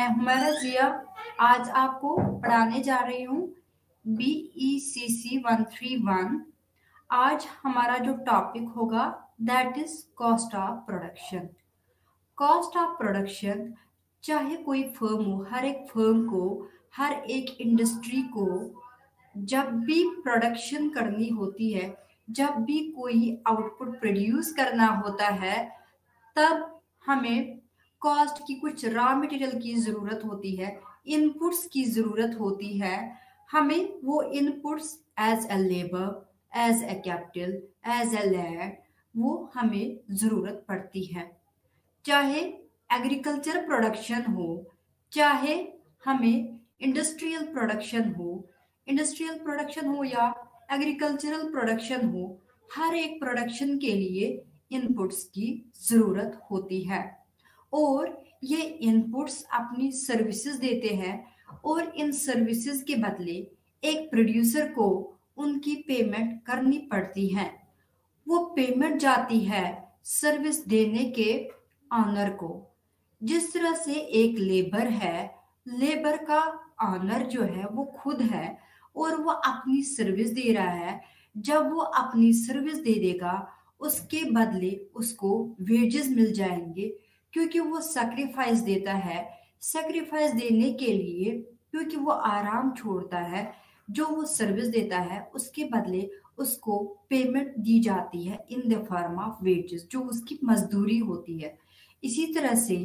मैं हुमैरा जिया आज आपको पढ़ाने जा रही हूँ BECC 131। आज हमारा जो टॉपिक होगा that is cost of production. Cost of production चाहे कोई फर्म हो, हर एक फर्म को, हर एक इंडस्ट्री को जब भी प्रोडक्शन करनी होती है, जब भी कोई आउटपुट प्रोड्यूस करना होता है, तब हमें कॉस्ट की कुछ रॉ मटेरियल की ज़रूरत होती है, इनपुट्स की ज़रूरत होती है। हमें वो inputs as a labour, as a capital, as a land, वो हमें ज़रूरत पड़ती है। चाहे एग्रीकल्चर प्रोडक्शन हो, चाहे हमें इंडस्ट्रियल प्रोडक्शन हो या एग्रीकल्चरल प्रोडक्शन हो, हर एक प्रोडक्शन के लिए इनपुट्स की ज़रूरत होती है और ये इनपुट्स अपनी सर्विसेज देते हैं और इन सर्विसेज के बदले एक प्रोड्यूसर को उनकी पेमेंट करनी पड़ती है। वो पेमेंट जाती है सर्विस देने के ऑनर को। जिस तरह से एक लेबर है, लेबर का ऑनर जो है वो खुद है और वो अपनी सर्विस दे रहा है। जब वो अपनी सर्विस दे देगा, उसके बदले उसको वेजेस मिल जाएंगे, क्योंकि वो सैक्रिफाइस देता है। सैक्रिफाइस देने के लिए, क्योंकि वो आराम छोड़ता है, जो वो सर्विस देता है उसके बदले उसको पेमेंट दी जाती है in the form of wages, जो उसकी मजदूरी होती है। इसी तरह से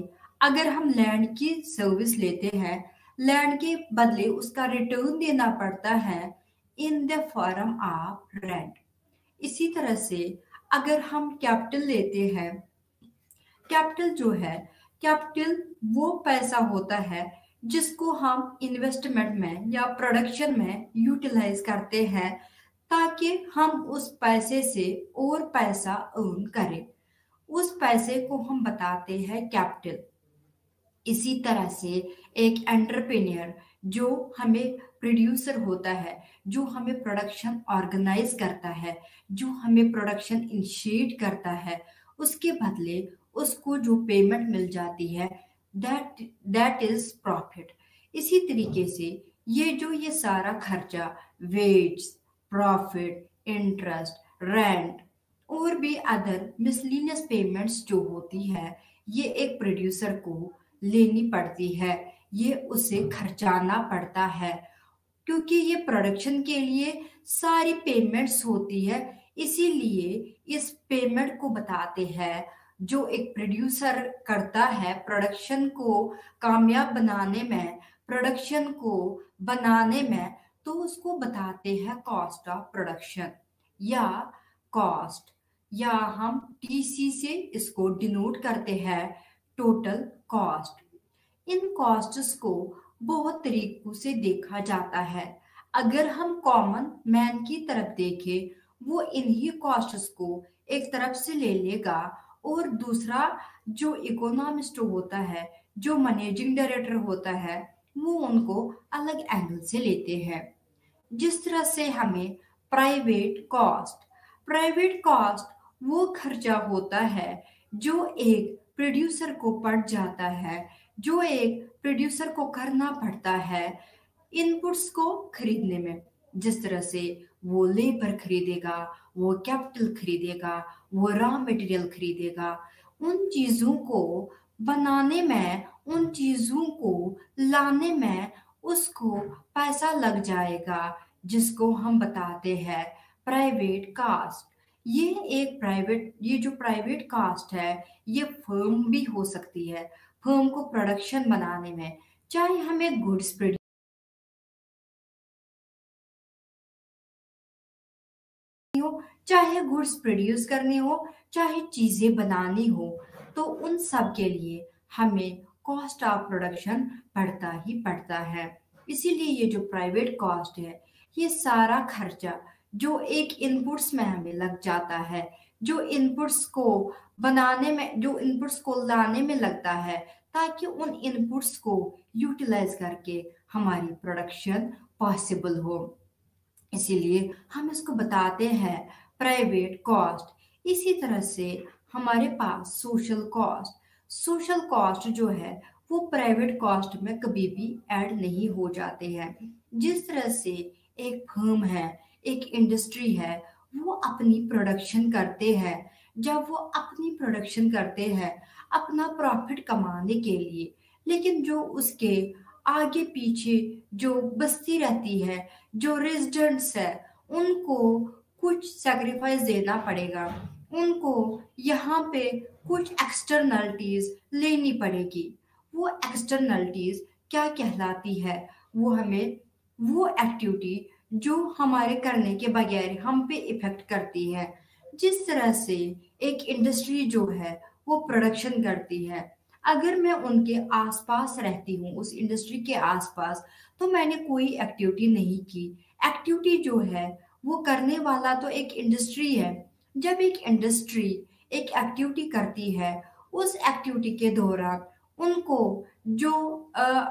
अगर हम लैंड की सर्विस लेते हैं, लैंड के बदले उसका रिटर्न देना पड़ता है in the form of rent. इसी तरह से अगर हम कैपिटल लेते हैं, कैपिटल जो है, कैपिटल वो पैसा होता है जिसको हम इन्वेस्टमेंट में या प्रोडक्शन में यूटिलाइज करते हैं ताकि हम उस पैसे से और पैसा अर्न करें। उस पैसे को हम बताते हैं कैपिटल। इसी तरह से एक एंटरप्रेन्योर जो हमें प्रोड्यूसर होता है, जो हमें प्रोडक्शन ऑर्गेनाइज करता है, जो हमें प्रोडक्शन इनिशिएट करता है, उसके बदले उसको जो पेमेंट मिल जाती है दैट इज प्रॉफिट। इसी तरीके से ये सारा खर्चा, वेज, प्रॉफिट, इंटरेस्ट, रेंट और भी अदर मिसलिनियस पेमेंट्स जो होती है, ये एक प्रोड्यूसर को लेनी पड़ती है, ये उसे खर्चाना पड़ता है, क्योंकि ये प्रोडक्शन के लिए सारी पेमेंट्स होती है। इसीलिए इस पेमेंट को बताते हैं जो एक प्रोड्यूसर करता है प्रोडक्शन को कामयाब बनाने में, प्रोडक्शन को बनाने में, तो उसको बताते हैं कॉस्ट ऑफ प्रोडक्शन या कॉस्ट, या हम TC से इसको डिनोट करते हैं टोटल कॉस्ट। इन कॉस्ट्स को बहुत तरीकों से देखा जाता है। अगर हम कॉमन मैन की तरफ देखें, वो इन्हीं कॉस्ट्स को एक तरफ से ले लेगा और दूसरा जो इकोनॉमिस्ट होता है, जो मैनेजिंग डायरेक्टर होता है, वो उनको अलग एंगल से लेते हैं। जिस तरह से हमें प्राइवेट कॉस्ट वो खर्चा होता है जो एक प्रोड्यूसर को पड़ जाता है, जो एक प्रोड्यूसर को करना पड़ता है इनपुट्स को खरीदने में। जिस तरह से वो लेबर खरीदेगा, वो कैपिटल खरीदेगा, वो रॉ मटेरियल खरीदेगा, उन चीजों को बनाने में, उन चीजों को लाने में उसको पैसा लग जाएगा, जिसको हम बताते हैं प्राइवेट कास्ट। ये जो प्राइवेट कास्ट है, ये फर्म भी हो सकती है। फर्म को प्रोडक्शन बनाने में, चाहे हमें गुड्स प्रोड्यूस हो, चाहे गुड्स प्रोड्यूस करनी हो, चाहे चीजें बनानी हो, तो उन सब के लिए हमें कॉस्ट ऑफ प्रोडक्शन पड़ता ही पड़ता है। इसीलिए ये जो प्राइवेट कॉस्ट है, ये सारा खर्चा जो एक इनपुट्स में हमें लग जाता है, जो इनपुट्स को बनाने में, जो इनपुट्स को लाने में लगता है, ताकि उन इनपुट्स को यूटिलाइज करके हमारी प्रोडक्शन पॉसिबल हो। इसीलिए हम इसको बताते हैं प्राइवेट कॉस्ट। इसी तरह से हमारे पास सोशल कॉस्ट जो है वो प्राइवेट कॉस्ट में कभी भी ऐड नहीं हो जाते हैं। जिस तरह से एक फर्म है, एक इंडस्ट्री है, वो अपनी प्रोडक्शन करते हैं। जब वो अपनी प्रोडक्शन करते हैं अपना प्रॉफिट कमाने के लिए, लेकिन जो उसके आगे पीछे जो बस्ती रहती है, जो रेजिडेंट्स है, उनको कुछ सैक्रिफाइस देना पड़ेगा। उनको यहाँ पे कुछ एक्सटर्नलिटीज लेनी पड़ेगी। वो एक्सटर्नलिटीज क्या कहलाती है? वो हमें वो एक्टिविटी जो हमारे करने के बगैर हम पे इफेक्ट करती है। जिस तरह से एक इंडस्ट्री जो है वो प्रोडक्शन करती है, अगर मैं उनके आसपास रहती हूँ, उस इंडस्ट्री के आसपास, तो मैंने कोई एक्टिविटी नहीं की। एक्टिविटी जो है वो करने वाला तो एक इंडस्ट्री है। जब एक इंडस्ट्री एक एक्टिविटी करती है, उस एक्टिविटी के दौरान उनको जो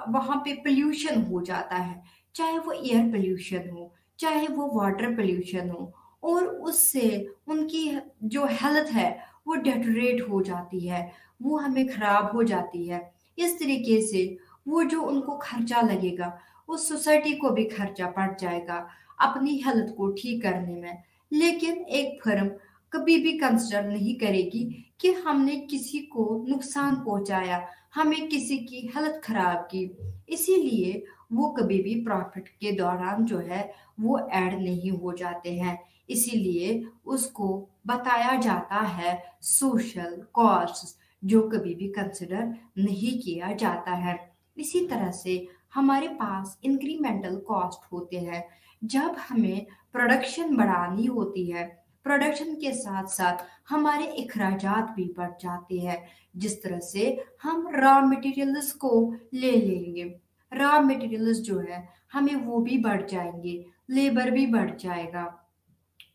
वहाँ पे पोल्यूशन हो जाता है, चाहे वो एयर पोल्यूशन हो, चाहे वो वाटर पोल्यूशन हो, और उससे उनकी जो हेल्थ है वो डेटोरेट हो जाती है, वो हमें खराब हो जाती है। इस तरीके से वो जो उनको खर्चा लगेगा, उस सोसाइटी को भी खर्चा पड़ जाएगा अपनी हेल्थ को ठीक करने में। लेकिन एक फर्म कभी भी कंसिडर नहीं करेगी कि हमने किसी को नुकसान पहुंचाया, हमें किसी की हेल्थ खराब की, इसीलिए वो कभी भी प्रॉफिट के दौरान जो है वो ऐड नहीं हो जाते हैं। इसीलिए उसको बताया जाता है सोशल कॉस्ट, जो कभी भी कंसिडर नहीं किया जाता है। इसी तरह से हमारे पास इंक्रीमेंटल कॉस्ट होते हैं। जब हमें प्रोडक्शन बढ़ानी होती है, प्रोडक्शन के साथ साथ हमारे अखराजात भी बढ़ जाते हैं। जिस तरह से हम रॉ मटेरियल्स को ले लेंगे, रॉ मटेरियल्स जो है हमें वो भी बढ़ जाएंगे, लेबर भी बढ़ जाएगा,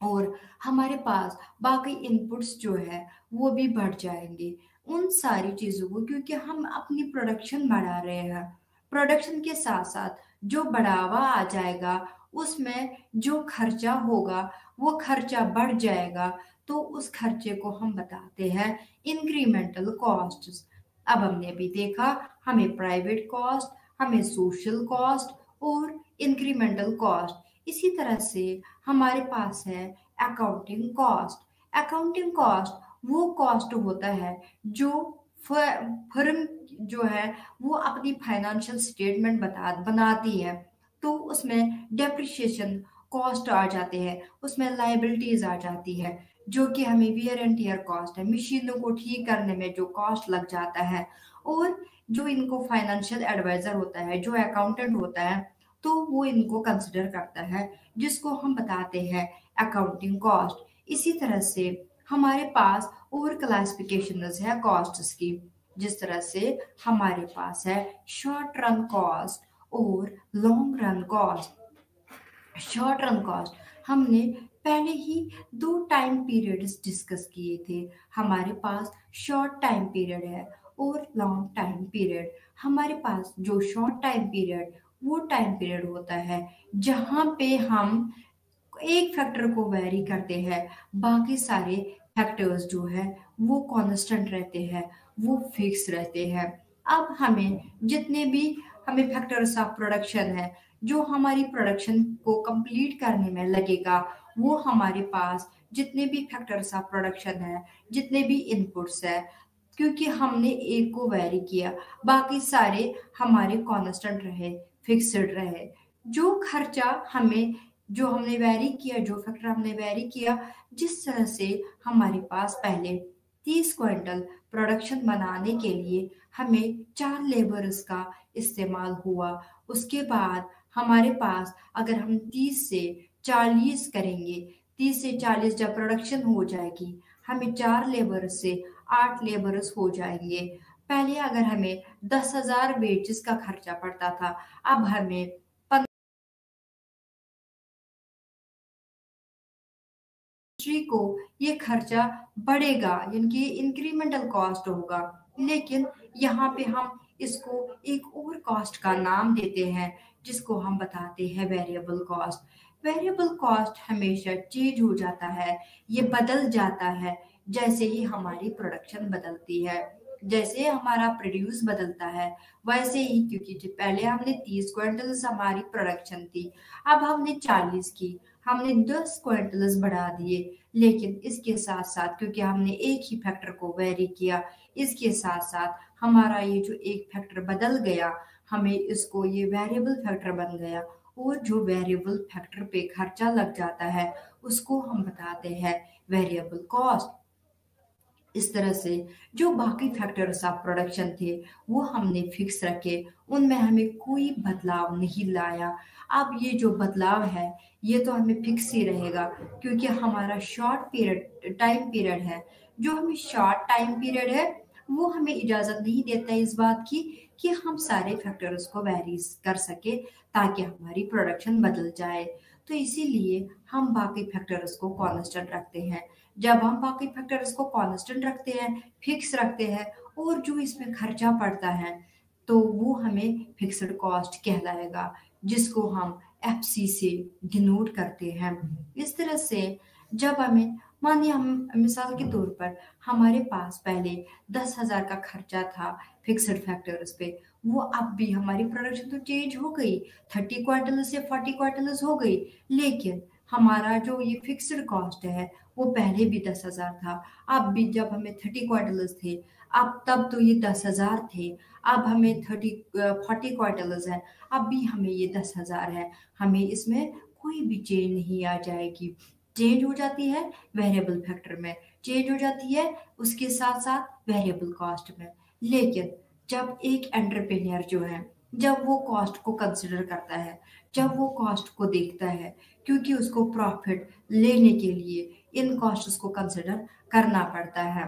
और हमारे पास बाकी इनपुट्स जो है वो भी बढ़ जाएंगे। उन सारी चीज़ों को, क्योंकि हम अपनी प्रोडक्शन बढ़ा रहे हैं, प्रोडक्शन के साथ साथ जो बढ़ावा आ जाएगा उसमें जो खर्चा होगा वो खर्चा बढ़ जाएगा, तो उस खर्चे को हम बताते हैं इंक्रीमेंटल कॉस्ट। अब हमने भी देखा, हमें प्राइवेट कॉस्ट, हमें सोशल कॉस्ट और इंक्रीमेंटल कॉस्ट। इसी तरह से हमारे पास है अकाउंटिंग कॉस्ट। अकाउंटिंग कॉस्ट वो कॉस्ट होता है जो फर्म जो है वो अपनी फाइनेंशियल स्टेटमेंट बनाती है, तो उसमें डेप्रिसिएशन कॉस्ट आ जाते हैं, उसमें लाइबिलिटीज आ जाती है, जो कि हमें वियर एंड टियर कॉस्ट है, मशीनों को ठीक करने में जो कॉस्ट लग जाता है। और जो इनको फाइनेंशियल एडवाइजर होता है, जो अकाउंटेंट होता है, तो वो इनको कंसिडर करता है, जिसको हम बताते हैं अकाउंटिंग कॉस्ट। इसी तरह से हमारे पास और क्लासिफिकेशंस है कॉस्ट्स की। जिस तरह से हमारे पास है शॉर्ट रन कॉस्ट और long run cost. Short run cost हमने पहले ही दो टाइम पीरियड्स डिस्कस किए थे। हमारे पास शॉर्ट टाइम पीरियड है और लॉन्ग टाइम पीरियड। हमारे पास जो शॉर्ट टाइम पीरियड, वो टाइम पीरियड होता है जहाँ पे हम एक फैक्टर को वेरी करते हैं, बाकी सारे फैक्टर्स जो है वो कांस्टेंट रहते हैं, वो फिक्स रहते हैं। अब हमें जितने भी हमें फैक्टर्स ऑफ प्रोडक्शन है, जो हमारी प्रोडक्शन को कंप्लीट करने में लगेगा, वो हमारे पास जितने भी फैक्टर्स ऑफ प्रोडक्शन है, जितने भी इनपुट्स है, क्योंकि हमने एक को वेरी किया, बाकी सारे हमारे कांस्टेंट रहे, फिक्स्ड रहे। जो खर्चा हमें, जो हमने वेरी किया, जो फैक्टर हमने वेरी किया, जिस तरह से हमारे पास पहले 30 क्विंटल प्रोडक्शन बनाने के लिए हमें 4 लेबर्स का इस्तेमाल हुआ। उसके बाद हमारे पास अगर हम 30 से 40 करेंगे, 30 से 40 जब प्रोडक्शन हो जाएगी, हमें 4 लेबर्स से 8 लेबर्स हो जाएंगे। पहले अगर हमें 10,000 वेजेस का खर्चा पड़ता था, अब हमें इंडस्ट्री को ये खर्चा बढ़ेगा, यानी कि इंक्रीमेंटल कॉस्ट होगा। लेकिन यहाँ पे हम इसको एक और कॉस्ट का नाम देते हैं, जिसको हम बताते हैं वेरिएबल कॉस्ट। वेरिएबल कॉस्ट हमेशा चेंज हो जाता है, ये बदल जाता है जैसे ही हमारी प्रोडक्शन बदलती है। जैसे हमारा प्रोड्यूस बदलता है वैसे ही, क्योंकि जो पहले हमने 30 क्विंटल्स हमारी प्रोडक्शन थी, अब हमने 40 की, हमने 10 क्विंटल्स बढ़ा दिए। लेकिन इसके साथ साथ क्योंकि हमने एक ही फैक्टर को वेरी किया, इसके साथ साथ हमारा ये जो एक फैक्टर बदल गया, हमें इसको ये वेरिएबल फैक्टर बन गया। और जो वेरिएबल फैक्टर पे खर्चा लग जाता है उसको हम बताते हैं वेरिएबल कॉस्ट। इस तरह से जो बाकी फैक्टर्स ऑफ प्रोडक्शन थे वो हमने फिक्स रखे, उनमें हमें कोई बदलाव नहीं लाया। अब ये जो बदलाव है ये तो हमें फिक्स ही रहेगा, क्योंकि हमारा शॉर्ट पीरियड टाइम पीरियड है। जो हमें शॉर्ट टाइम पीरियड है वो हमें इजाज़त नहीं देता इस बात की कि हम सारे फैक्टर्स को वेरी कर सके ताकि हमारी प्रोडक्शन बदल जाए। तो इसीलिए हम बाकी फैक्टर्स को कांस्टेंट रखते हैं। जब हम बाकी फैक्टर्स को कांस्टेंट रखते हैं, फिक्स रखते हैं, और जो इसमें खर्चा पड़ता है तो वो हमें फिक्स्ड कॉस्ट कहलाएगा, जिसको हम एफसी से डिनोट करते हैं। इस तरह से जब हमें, मानिए हम मिसाल के तौर पर हमारे पास पहले 10,000 का खर्चा था फिक्स्ड फैक्टर्स पे, वो अब भी हमारी प्रोडक्शन तो चेंज हो गई, 30 क्वार्टल से 40 क्वार्टल हो गई, लेकिन हमारा जो ये फिक्स्ड कॉस्ट है वो पहले भी 10,000 था। अब भी जब हमें 30 क्वार्टल्स थे, अब तब तो ये 10,000 थे, अब हमें 40 क्वार्टल्स है, अब भी हमें ये 10,000 है। हमें इसमें कोई भी चेंज नहीं आ जाएगी। चेंज हो जाती है वेरिएबल फैक्टर में, चेंज हो जाती है उसके साथ साथ वेरिएबल कॉस्ट में। लेकिन जब एक एंटरप्रेन्योर जो है, जब वो कॉस्ट को कंसिडर करता है, जब वो कॉस्ट को देखता है, क्योंकि उसको प्रॉफिट लेने के लिए इन कॉस्ट्स को कंसिडर करना पड़ता है।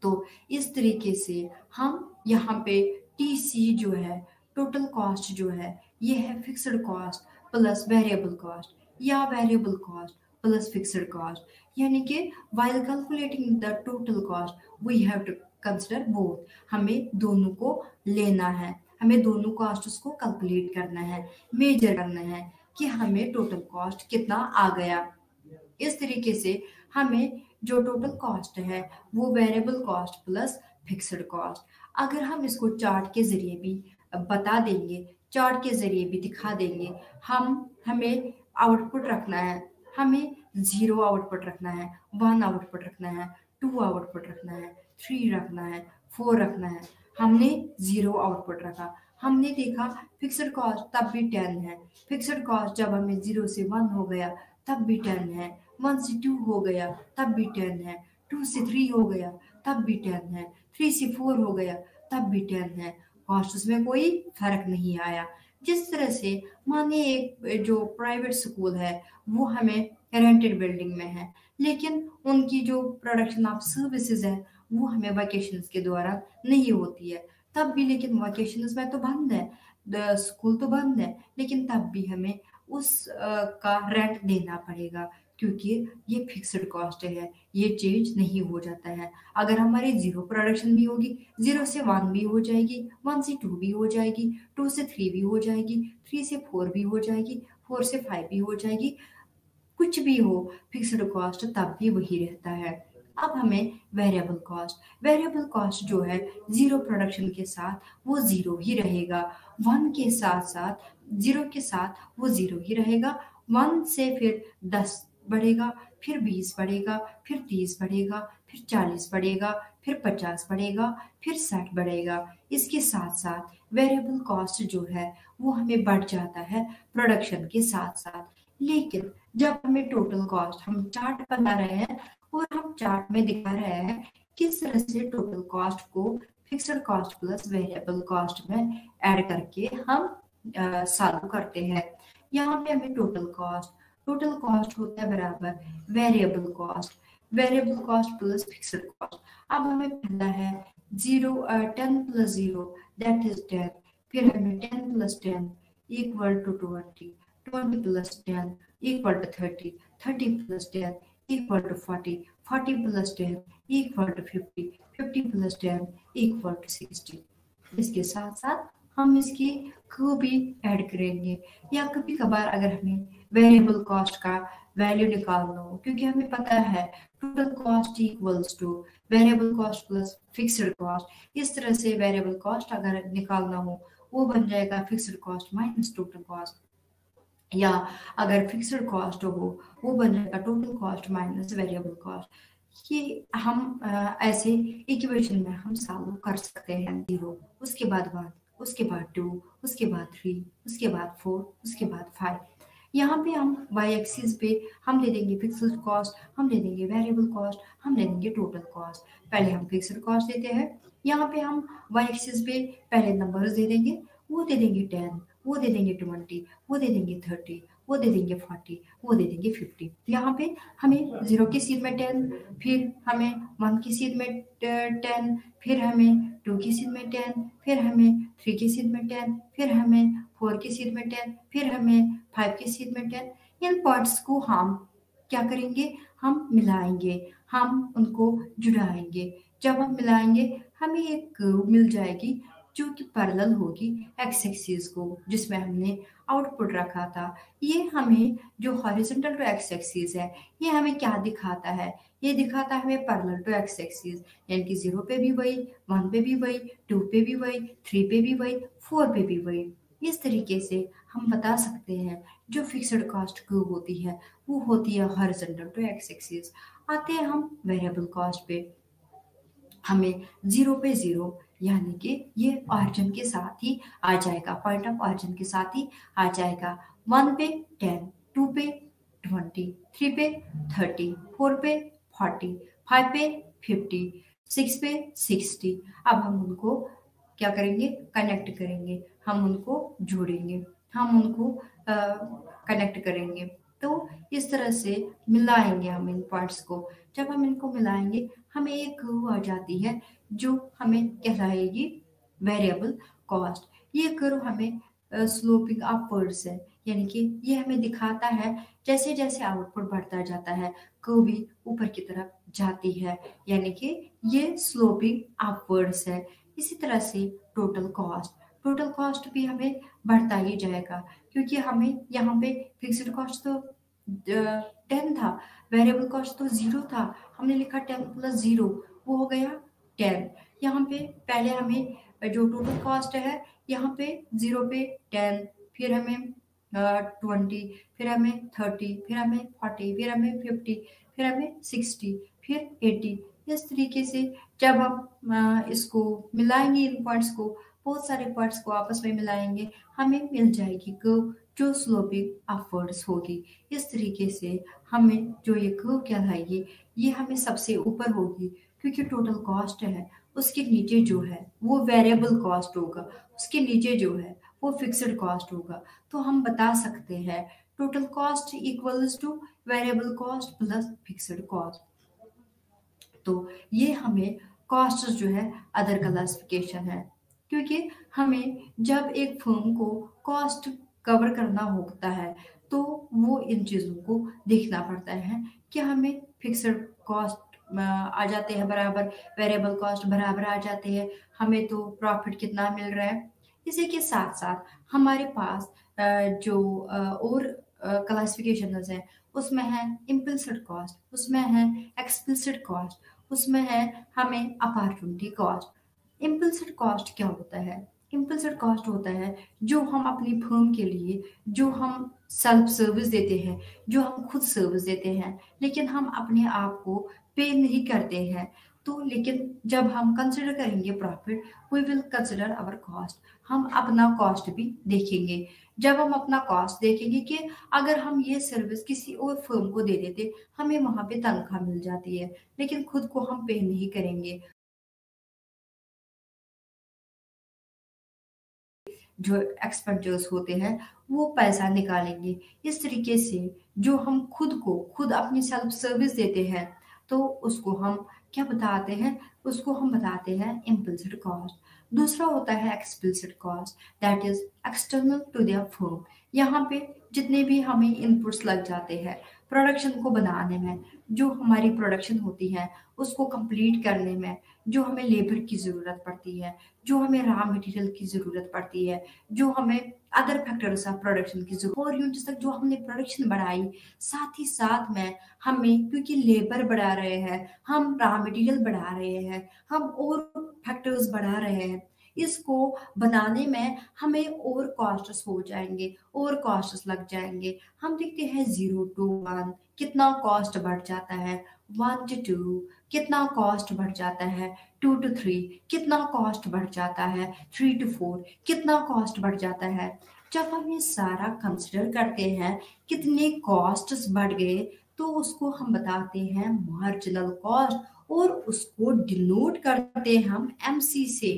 तो इस तरीके से हम यहाँ पे टीसी जो है, टोटल कॉस्ट जो है, ये है fixed cost plus variable cost या variable cost plus fixed cost. यानी कि while calculating the total cost we have to consider both. हमें दोनों को लेना है, हमें दोनों कॉस्ट्स को कैलकुलेट करना है, मेजर करना है कि हमें टोटल कॉस्ट कितना आ गया। इस तरीके से हमें जो टोटल कॉस्ट है वो variable cost plus fixed cost, अगर हम इसको चार्ट के जरिए भी बता देंगे, चार्ट के जरिए भी दिखा देंगे, हमें आउटपुट रखना है, हमें 0 आउटपुट रखना है, 1 आउटपुट रखना है, 2 आउटपुट रखना है, 3 रखना है, 4 रखना है। हमने 0 आउटपुट रखा, हमने देखा फिक्स्ड कॉस्ट तब भी 10 है, फिक्स्ड कॉस्ट जब हमें 0 से 1 हो गया तब भी 10 है, 1 से 2 हो गया तब भी 10 है, 2 से 3 हो गया तब भी 10 है, 3 से 4 हो गया तब भी 10 है। कॉस्ट में कोई फर्क नहीं आया। जिस तरह से मानिए एक जो प्राइवेट स्कूल है वो हमें रेंटेड बिल्डिंग में है, लेकिन उनकी जो प्रोडक्शन ऑफ सर्विसेज है वो हमें वैकेशंस के दौरान नहीं होती है, तब भी, लेकिन वैकेशंस में तो बंद है, स्कूल तो बंद है, लेकिन तब भी हमें उस का रेंट देना पड़ेगा, क्योंकि ये फिक्स्ड कॉस्ट है, ये चेंज नहीं हो जाता है। अगर हमारी 0 प्रोडक्शन भी होगी, 0 से 1 भी हो जाएगी, 1 से 2 भी हो जाएगी, 2 से 3 भी हो जाएगी, 3 से 4 भी हो जाएगी, 4 से 5 भी हो जाएगी, कुछ भी हो फिक्स्ड कॉस्ट तब भी वही रहता है। अब हमें वेरिएबल कॉस्ट जो है 0 प्रोडक्शन के साथ वो 0 ही रहेगा, 1 के साथ साथ 0 के साथ वो 0 ही रहेगा, 1 से फिर 10 बढ़ेगा, फिर 20 बढ़ेगा, फिर 30 बढ़ेगा, फिर 40 बढ़ेगा, फिर 50 बढ़ेगा, फिर 60 बढ़ेगा। इसके साथ साथ वेरिएबल कॉस्ट जो है वो हमें बढ़ जाता है प्रोडक्शन के साथ साथ। लेकिन जब हमें टोटल कॉस्ट, हम चार्ट बना रहे हैं और हम चार्ट में दिखा रहे हैं किस तरह से टोटल कॉस्ट को fixed cost plus variable cost में ऐड करके हम सॉल्व करते हैं। यहाँ पे हमें टोटल कॉस्ट होता है बराबर variable cost plus fixed cost. अब हमें पता है 10 प्लस 0 दैट इज 10, फिर हमें 10 plus 10 equal to 20, 20 plus 10 equal to 30, 30 plus 10 equal to 40, 40 plus 10 equal to 50, 50 plus 10 equal to 60। इसके साथ साथ हम इसकी को भी ऐड करेंगे। या कभी कभार अगर हमें वेरिएबल कॉस्ट का वैल्यू निकालना हो, क्योंकि हमें पता है total cost equals two variable cost plus fixed cost. इस तरह से वेरिएबल कॉस्ट अगर निकालना हो वो बन जाएगा fixed cost minus total cost, या अगर फिक्स्ड कॉस्ट हो वो बन जाएगा total cost minus variable cost. ये हम ऐसे इक्वेशन में हम सॉल्व कर सकते हैं। 0, उसके बाद 1, उसके बाद 2, उसके बाद 3, उसके बाद 4, उसके बाद 5। यहाँ पे हम वाई एक्सिस पे हम दे देंगे फिक्स्ड कॉस्ट, हम दे देंगे वेरिएबल कॉस्ट, हम दे देंगे टोटल कॉस्ट। पहले हम फिक्स्ड कॉस्ट देते हैं, यहाँ पे हम वाई एक्सिस पे पहले नंबर्स दे देंगे, वो दे देंगे 10, वो दे देंगे 20, वो दे देंगे 30, वो दे देंगे 40, वो दे देंगे 50। यहाँ पे हमें 0 की सीध में 10, फिर हमें 1 की सीध में 10, फिर हमें 2 की सीध में 10, फिर हमें 3 की सीध में 10, फिर हमें 4 की सीध में 10, फिर हमें 5 की सीध में 10। इन पार्ट्स को हम क्या करेंगे, हम मिलाएंगे, हम उनको जुड़ाएंगे। जब हम मिलाएंगे हमें एक कर्व मिल जाएगी जो कि पैरेलल होगी एक्स एक्सिस को, जिसमें हमने आउटपुट रखा था। ये हमें जो हॉरिजॉन्टल टू एक्स एक्सिस है ये हमें क्या दिखाता है, ये दिखाता है हमें पैरेलल टू एक्स एक्सिस, यानी कि 0 पे भी वही, 1 पे भी वही, 2 पे भी वही, 3 पे भी वही, 4 पे भी वही। इस तरीके से हम बता सकते हैं जो फिक्स्ड कॉस्ट कर्व होती है वो होती है हॉरिजॉन्टल टू एक्स एक्सिस। आते हैं हम वेरिएबल कॉस्ट पे। हमें 0 पे 0 यानी कि ये ऑरिजिन के साथ ही आ जाएगा, पॉइंट ऑफ ऑरिजिन के साथ ही आ जाएगा। 1 पे 10, 2 पे 20, 3 पे 30, 4 पे 40, 5 पे 50, 6 पे 60। अब हम उनको क्या करेंगे, कनेक्ट करेंगे, हम उनको जोड़ेंगे, हम उनको कनेक्ट करेंगे। तो इस तरह से मिलाएंगे हम इन पॉइंट्स को। जब हम इनको मिलाएंगे हमें एक कर्व आ जाती है जो हमें कहलाएगी वेरिएबल कॉस्ट। ये कर्व हमें स्लोपिंग अपवर्ड्स है, यानी कि ये हमें दिखाता है जैसे जैसे आउटपुट बढ़ता जाता है कर्व भी ऊपर की तरफ जाती है, यानी कि ये स्लोपिंग अपवर्ड्स है। इसी तरह से टोटल कॉस्ट भी हमें बढ़ता ही जाएगा, क्योंकि हमें यहाँ पे फिक्स्ड कॉस्ट तो 10 था, वेरिएबल कॉस्ट तो 0 था, हमने लिखा 10 प्लस 0 वो हो गया 10। यहाँ पे पहले हमें जो टोटल कॉस्ट है यहाँ पे 0 पे 10, फिर हमें 20, फिर हमें 30, फिर हमें 40, फिर हमें 50, फिर हमें 60, फिर 80। इस तरीके से जब हम इसको मिलाएंगे, इन पॉइंट्स को, बहुत सारे पॉइंट्स को आपस में मिलाएंगे, हमें मिल जाएगी कर्व जो स्लोपिंग अपवर्ड्स होगी। इस तरीके से हमें जो ये कर्व कहलाएगी ये हमें सबसे ऊपर होगी, क्योंकि टोटल कॉस्ट है उसके नीचे जो है वो वेरिएबल कॉस्ट होगा, उसके नीचे जो है वो फिक्स्ड कॉस्ट होगा। तो हम बता सकते हैं total cost equals two variable cost plus fixed cost. तो ये हमें कॉस्ट जो है अदर क्लासिफिकेशन है, क्योंकि हमें जब एक फर्म को कॉस्ट कवर करना होता है तो वो इन चीज़ों को देखना पड़ता है कि हमें फिक्स्ड कॉस्ट आ जाते हैं बराबर, वेरिएबल कॉस्ट बराबर आ जाते हैं, हमें तो प्रॉफिट कितना मिल रहा है। इसी के साथ साथ हमारे पास जो और क्लासिफिकेशंस हैं उसमें है इम्प्लिसिट कॉस्ट, उसमें है एक्सप्लिसिट कॉस्ट, उसमें है हमें अपॉर्चुनिटी कॉस्ट। इम्प्लिसिट कॉस्ट क्या होता है, इम्प्लिसिट कॉस्ट होता है जो हम अपनी फर्म के लिए जो हम सेल्फ सर्विस देते हैं, जो हम खुद सर्विस देते हैं, लेकिन हम अपने आप को पे नहीं करते हैं। तो लेकिन जब हम कंसिडर करेंगे profit, we will consider our cost, हम अपना कॉस्ट भी देखेंगे। जब हम अपना कॉस्ट देखेंगे कि अगर हम ये सर्विस किसी और फर्म को दे देते हमें वहां पे तनख्वाह मिल जाती है, लेकिन खुद को हम पे नहीं करेंगे, जो एक्सपेंडिचर्स होते हैं वो पैसा निकालेंगे। इस तरीके से जो हम खुद को खुद अपनी सेल्फ सर्विस देते हैं तो उसको हम क्या बताते हैं, उसको हम बताते हैं इम्प्लिसिट कॉस्ट। दूसरा होता है explicit cost, that is external to their firm. यहाँ पे जितने भी हमें इनपुट्स लग जाते हैं प्रोडक्शन को बनाने में, जो हमारी प्रोडक्शन होती है उसको कंप्लीट करने में, जो हमें लेबर की ज़रूरत पड़ती है, जो हमें रॉ मटेरियल की ज़रूरत पड़ती है, जो हमें अदर फैक्टर्स ऑफ प्रोडक्शन की ज़रूरत 4 यूनिट्स तक जो हमने प्रोडक्शन बढ़ाई, साथ ही साथ में हमें क्योंकि लेबर बढ़ा रहे हैं, हम रॉ मटेरियल बढ़ा रहे हैं, हम और फैक्टर्स बढ़ा रहे हैं, इसको बनाने में हमें और कॉस्ट्स हो जाएंगे और कॉस्ट्स लग जाएंगे। हम देखते हैं 0 to 1 कितना कॉस्ट बढ़ जाता है, 1 to 2 कितना कॉस्ट बढ़ जाता है, 2 to 3 कितना कॉस्ट बढ़ जाता है, 3 to 4 कितना कॉस्ट बढ़ जाता है। जब हम ये सारा कंसिडर करते हैं कितने कॉस्ट्स बढ़ गए, तो उसको हम बताते हैं मार्जिनल कॉस्ट और उसको डिनोट करते हैं हम एमसी से।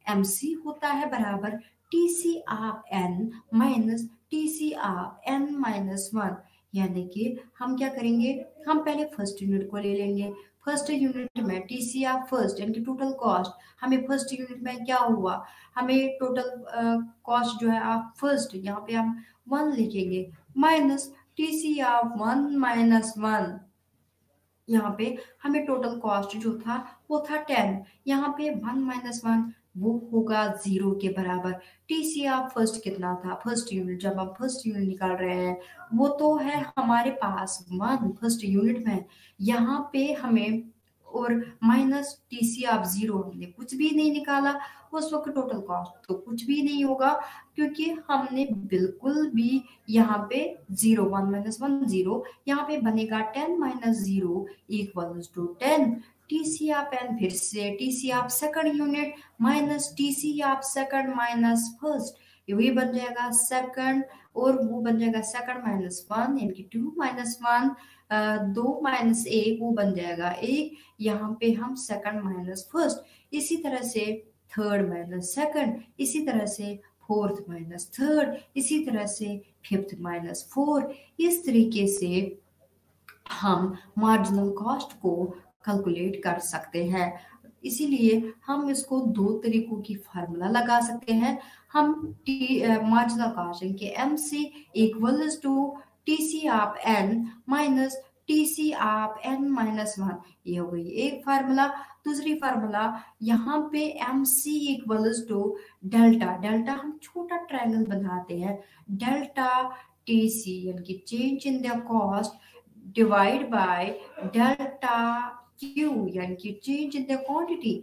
एमसी होता है बराबर TC of n minus TC of n minus 1। यानी कि हम क्या करेंगे, हम पहले फर्स्ट यूनिट को ले लेंगे। फर्स्ट यूनिट में टीसी ऑफ फर्स्ट यानी कि टोटल कॉस्ट, हमें फर्स्ट यूनिट में क्या हुआ, हमें टोटल कॉस्ट जो है ऑफ फर्स्ट, यहाँ पे हम 1 लिखेंगे माइनस टीसी ऑफ 1 माइनस 1। यहाँ पे हमें टोटल कॉस्ट जो था वो था 10, यहाँ पे 1 माइनस 1 वो होगा 0 के बराबर। टीसी ऑफ फर्स्ट कितना था, फर्स्ट यूनिट, जब हम फर्स्ट यूनिट निकाल रहे हैं वो तो है हमारे पास 1 फर्स्ट यूनिट में, यहाँ पे हमें और माइनस टीसी ऑफ 0 हमने कुछ भी नहीं निकाला, उस वक्त टोटल कॉस्ट तो कुछ भी नहीं होगा क्योंकि हमने बिल्कुल भी यहाँ पे 0 1 माइनस 1 0, यहाँ पे बनेगा 10 minus 0 equals to 10। TC of n फिर से TC of second unit minus TC of second minus first, ये बन जाएगा सेकंड और वो बन जाएगा सेकंड माइनस 1 यानी कि 2 माइनस 1, 2 माइनस 1 वो बन जाएगा 1, यहाँ पे हम सेकंड माइनस फर्स्ट, इसी तरह से थर्ड माइनस सेकंड, इसी तरह से फोर्थ माइनस थर्ड, इसी तरह से फिफ्थ माइनस 4। इस तरीके से हम मार्जिनल कॉस्ट को कैलकुलेट कर सकते हैं। इसीलिए हम इसको दो तरीकों की फार्मूला लगा सकते हैं। हम मार्जिनल कॉस्ट यानी कि MC equals to TC of n minus TC of n minus 1, ये हो गई एक फार्मूला। दूसरी फार्मूला यहाँ पे MC equals to delta, delta हम छोटा ट्रायंगल बनाते हैं, डेल्टा टीसी यानी कि change in the cost divide by delta Q यानी कि चेंज इन द क्वांटिटी,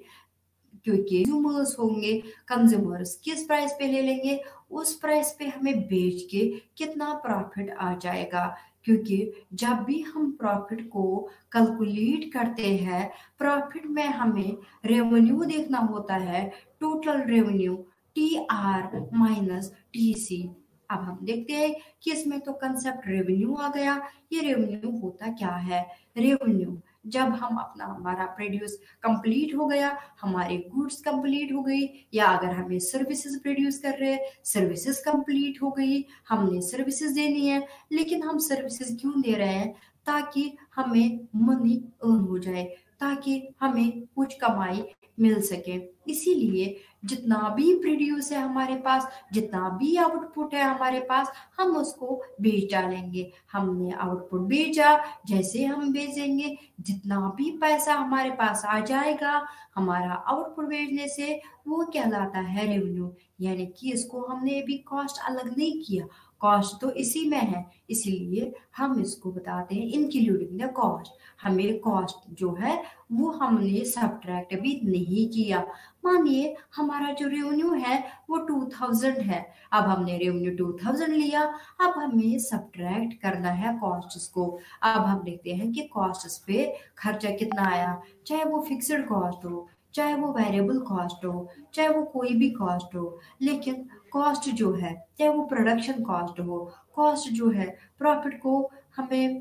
क्योंकि कंज्यूमर्स होंगे, कंज्यूमर्स किस प्राइस पे ले लेंगे, उस प्राइस पे हमें बेच के कितना प्रॉफिट आ जाएगा। क्योंकि जब भी हम प्रॉफिट को कैलकुलेट करते हैं, प्रॉफिट में हमें रेवेन्यू देखना होता है, total revenue T R minus T C. अब हम देखते हैं कि इसमें तो कंसेप्ट रेवेन्यू आ गया। ये रेवेन्यू होता क्या है, रेवेन्यू जब हम अपना हमारा प्रोड्यूस कंप्लीट हो गया, हमारे गुड्स कंप्लीट हो गई, या अगर हमें सर्विसेज प्रोड्यूस कर रहे हैं, सर्विसेज कंप्लीट हो गई, हमने सर्विसेज देनी है, लेकिन हम सर्विसेज क्यों दे रहे हैं, ताकि हमें मनी अर्न हो जाए, ताकि हमें कुछ कमाई मिल सके। इसीलिए जितना भी प्रोड्यूस है हमारे पास, जितना भी आउटपुट है हमारे पास, हम उसको बेच डालेंगे। हमने आउटपुट बेचा, जैसे हम बेचेंगे जितना भी पैसा हमारे पास आ जाएगा हमारा आउटपुट बेचने से, वो कहलाता है रेवेन्यू। यानी कि इसको हमने अभी कॉस्ट अलग नहीं किया, कॉस्ट तो इसी में है, इसीलिए हम इसको बताते हैं इंक्लूडिंग द कॉस्ट। हमें कॉस्ट जो है वो हमने सब्ट्रैक्ट भी नहीं किया। मानिए हमारा जो रेवेन्यू है वो 2000 है, अब हमने रेवेन्यू 2000 लिया, अब हमें सब्ट्रैक्ट करना है कॉस्ट्स को। अब हम देखते हैं कि कॉस्ट्स पे खर्चा कितना आया, चाहे वो फिक्स्ड कॉस्ट हो, चाहे वो वेरिएबल कॉस्ट हो, चाहे वो कोई भी कॉस्ट हो, लेकिन कॉस्ट जो है, चाहे वो प्रोडक्शन कॉस्ट हो, कॉस्ट जो है प्रॉफिट को हमें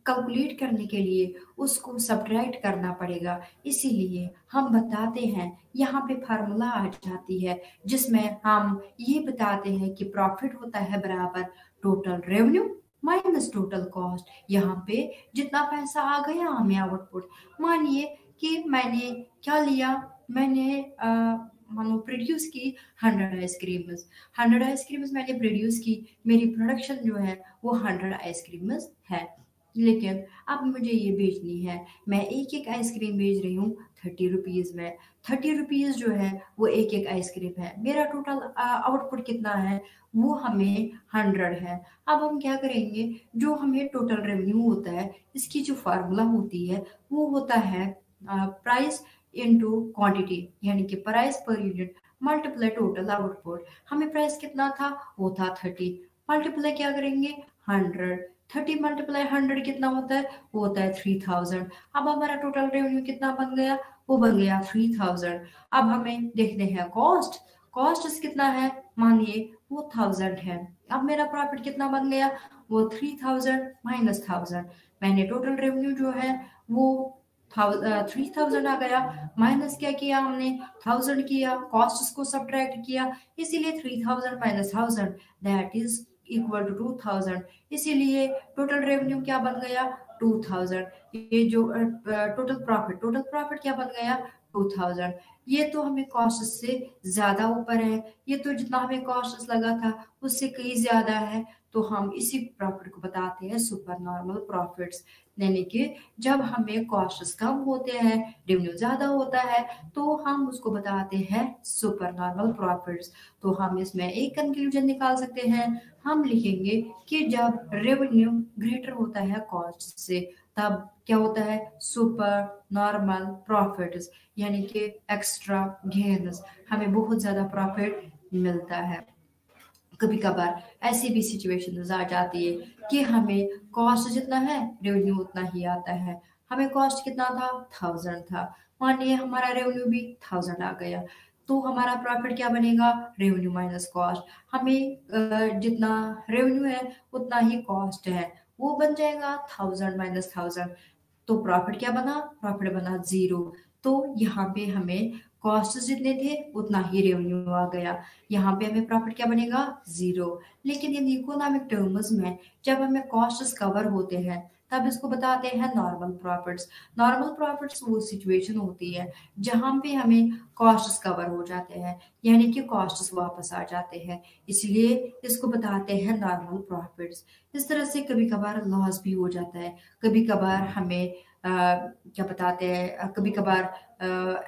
कैलकुलेट करने के लिए उसको सब्ट्रैक्ट करना पड़ेगा। इसीलिए हम बताते हैं, यहाँ पे फार्मूला आ जाती है जिसमें हम ये बताते हैं कि प्रॉफिट होता है बराबर total revenue minus total cost. यहाँ पे जितना पैसा आ गया हमें आउटपुट, मानिए कि मैंने क्या लिया, मैंने मानो प्रोड्यूस की 100 आइसक्रीम्स, 100 आइसक्रीम्स मैंने प्रोड्यूस की, मेरी प्रोडक्शन जो है वो 100 आइसक्रीम्स है। लेकिन अब मुझे ये बेचनी है, मैं एक-एक आइसक्रीम बेच रही हूँ 30 रुपीज़ में। 30 रुपीज़ जो है वो एक-एक आइसक्रीम है। मेरा टोटल आउटपुट कितना है? वो हमें 100 है। अब हम क्या करेंगे, जो हमें टोटल रेवेन्यू होता है, इसकी जो फ़ॉर्मूला होती है, वो होता है प्राइस इनटू क्वांटिटी, यानी कि price per unit multiply total output. हमें प्राइस कितना था? वो था 30, मल्टीप्लाई क्या करेंगे? 100। 30 मल्टीप्लाई 100 कितना होता है? वो होता है 3000। अब हमारा टोटल रेवेन्यू कितना बन गया? वो बन गया 3000। अब हमें देखते हैं कॉस्ट। कॉस्ट कितना है? मानिए वो 1000 है। अब मेरा प्रॉफिट कितना बन गया? वो 3000 माइनस 1000। मैंने टोटल रेवेन्यू जो है वो 3000 आ गया, माइनस क्या किया हमने? 1000 किया, कॉस्ट को सब्ट्रैक्ट किया, इसीलिए 3000 minus 1000 that is equal to 2000। इसीलिए टोटल रेवेन्यू क्या बन गया? 2000। ये जो टोटल प्रॉफिट क्या बन गया? 2000। ये तो हमें कॉस्ट से ज्यादा ऊपर है, ये तो जितना हमें कॉस्ट लगा था उससे कहीं ज्यादा है। तो हम इसी प्रॉफिट को बताते हैं सुपर नॉर्मल प्रॉफिट्स। यानी कि जब हमें कॉस्ट कम होते हैं, रेवेन्यू ज्यादा होता है, तो हम उसको बताते हैं सुपर नॉर्मल प्रॉफिट्स। तो हम इसमें एक कंक्लूजन निकाल सकते हैं, हम लिखेंगे कि जब रेवेन्यू ग्रेटर होता है कॉस्ट से, तब क्या होता है? सुपर नॉर्मल प्रॉफिट्स, यानी कि एक्स्ट्रा गेन्स, हमें बहुत ज्यादा प्रॉफिट मिलता है। कभी कभार ऐसी भी सिचुएशंस आ जाती है कि हमें कॉस्ट जितना है रेवेन्यू उतना ही आता है। हमें कॉस्ट कितना था? 1000 था। मानिए हमारा रेवेन्यू भी 1000 आ गया, तो हमारा प्रॉफिट क्या बनेगा? Revenue minus cost. हमें जितना रेवेन्यू है उतना ही कॉस्ट है, वो बन जाएगा 1000 माइनस 1000। तो प्रॉफिट क्या बना? प्रॉफिट बना 0। तो यहाँ पे हमें कॉस्ट जितने थे उतना ही रेवेन्यू आ गया, यहाँ पे हमें प्रॉफिट क्या बनेगा? 0। लेकिन इन इकोनॉमिक टर्म्स में जब हमें कॉस्ट कवर होते हैं, तब इसको बताते हैं नॉर्मल प्रॉफिट्स। नॉर्मल प्रॉफिट्स वो सिचुएशन होती है जहां पे हमें कॉस्ट कवर हो जाते हैं, यानी कि कॉस्ट वापस आ जाते हैं, इसलिए इसको बताते हैं नॉर्मल प्रॉफिट्स। इस तरह से कभी कभार लॉस भी हो जाता है, कभी कभार हमें क्या बताते हैं, कभी कभार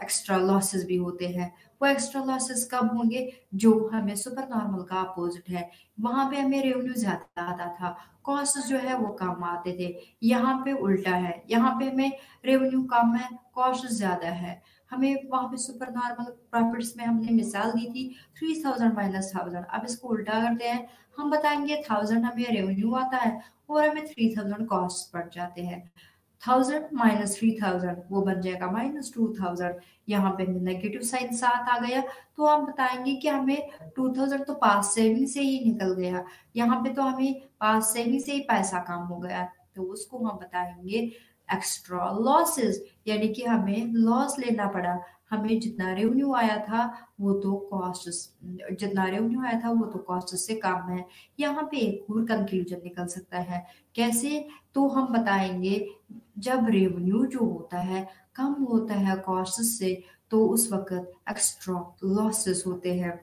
एक्स्ट्रा लॉसेस भी होते हैं। वो एक्स्ट्रा लॉसेस कब होंगे? जो हमें सुपर नॉर्मल का अपोजिट है, वहां पे हमें रेवेन्यू ज्यादा आता था, कॉस्ट जो है वो कम आते थे। यहाँ पे उल्टा है, यहाँ पे हमें रेवेन्यू कम है, कॉस्ट ज्यादा है। हमें वहां पे सुपर नॉर्मल प्रॉफिट्स में हमने मिसाल दी थी 3000 माइनस 1000। अब इसको उल्टा करते हैं, हम बताएंगे 1000 हमें रेवेन्यू आता है और हमें 3000 कॉस्ट पड़ जाते हैं। 1000 माइनस 3000 वो बन जाएगा माइनस 2000। यहाँ पे नेगेटिव साइन साथ आ गया, तो हम बताएंगे कि हमें 2000 तो पास सेविंग से ही निकल गया, यहाँ पे तो हमें पास सेविंग से ही पैसा कम हो गया, तो उसको हम बताएंगे एक्स्ट्रा लॉसेस, यानी कि हमें लॉस लेना पड़ा। हमें जितना रेवेन्यू आया था वो तो कॉस्ट, जितना रेवेन्यू आया था वो तो कॉस्ट से कम है। यहाँ पे एक और कंक्लूजन निकल सकता है, कैसे? तो हम बताएंगे जब रेवेन्यू जो होता है कम होता है कॉस्ट से, तो उस वक्त एक्स्ट्रा लॉसेस होते हैं।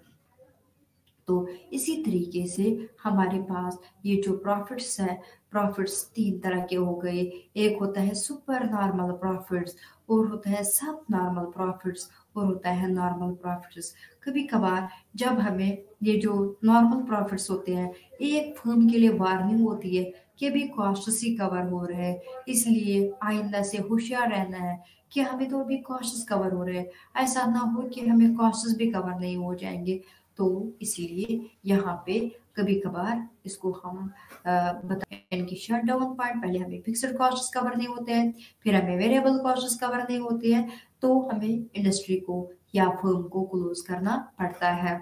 तो इसी तरीके से हमारे पास ये जो प्रॉफिट्स है, प्रॉफिट्स तीन तरह के हो गए। एक होता है सुपर नॉर्मल प्रॉफिट्स, और होता है सब नॉर्मल प्रॉफिट्स, और होता है नॉर्मल प्रॉफिट्स। कभी कभार जब हमें ये जो नॉर्मल प्रॉफिट्स होते हैं, एक फर्म के लिए वार्निंग होती है कि भी कॉस्ट ही कवर हो रहे हैं, इसलिए आइंदा से होशियार रहना है कि हमें तो अभी कॉस्ट कवर हो रहे हैं, ऐसा ना हो कि हमें कॉस्ट भी कवर नहीं हो जाएंगे। तो इसीलिए यहाँ पे कभी कभार इसको हम बताएं इनकी शट डाउन पॉइंट, पहले हमें फिक्स्ड कॉस्ट कवर नहीं होते हैं, फिर हमें वेरिएबल कॉस्ट कवर नहीं होती है, तो हमें इंडस्ट्री को या फर्म को क्लोज करना पड़ता है।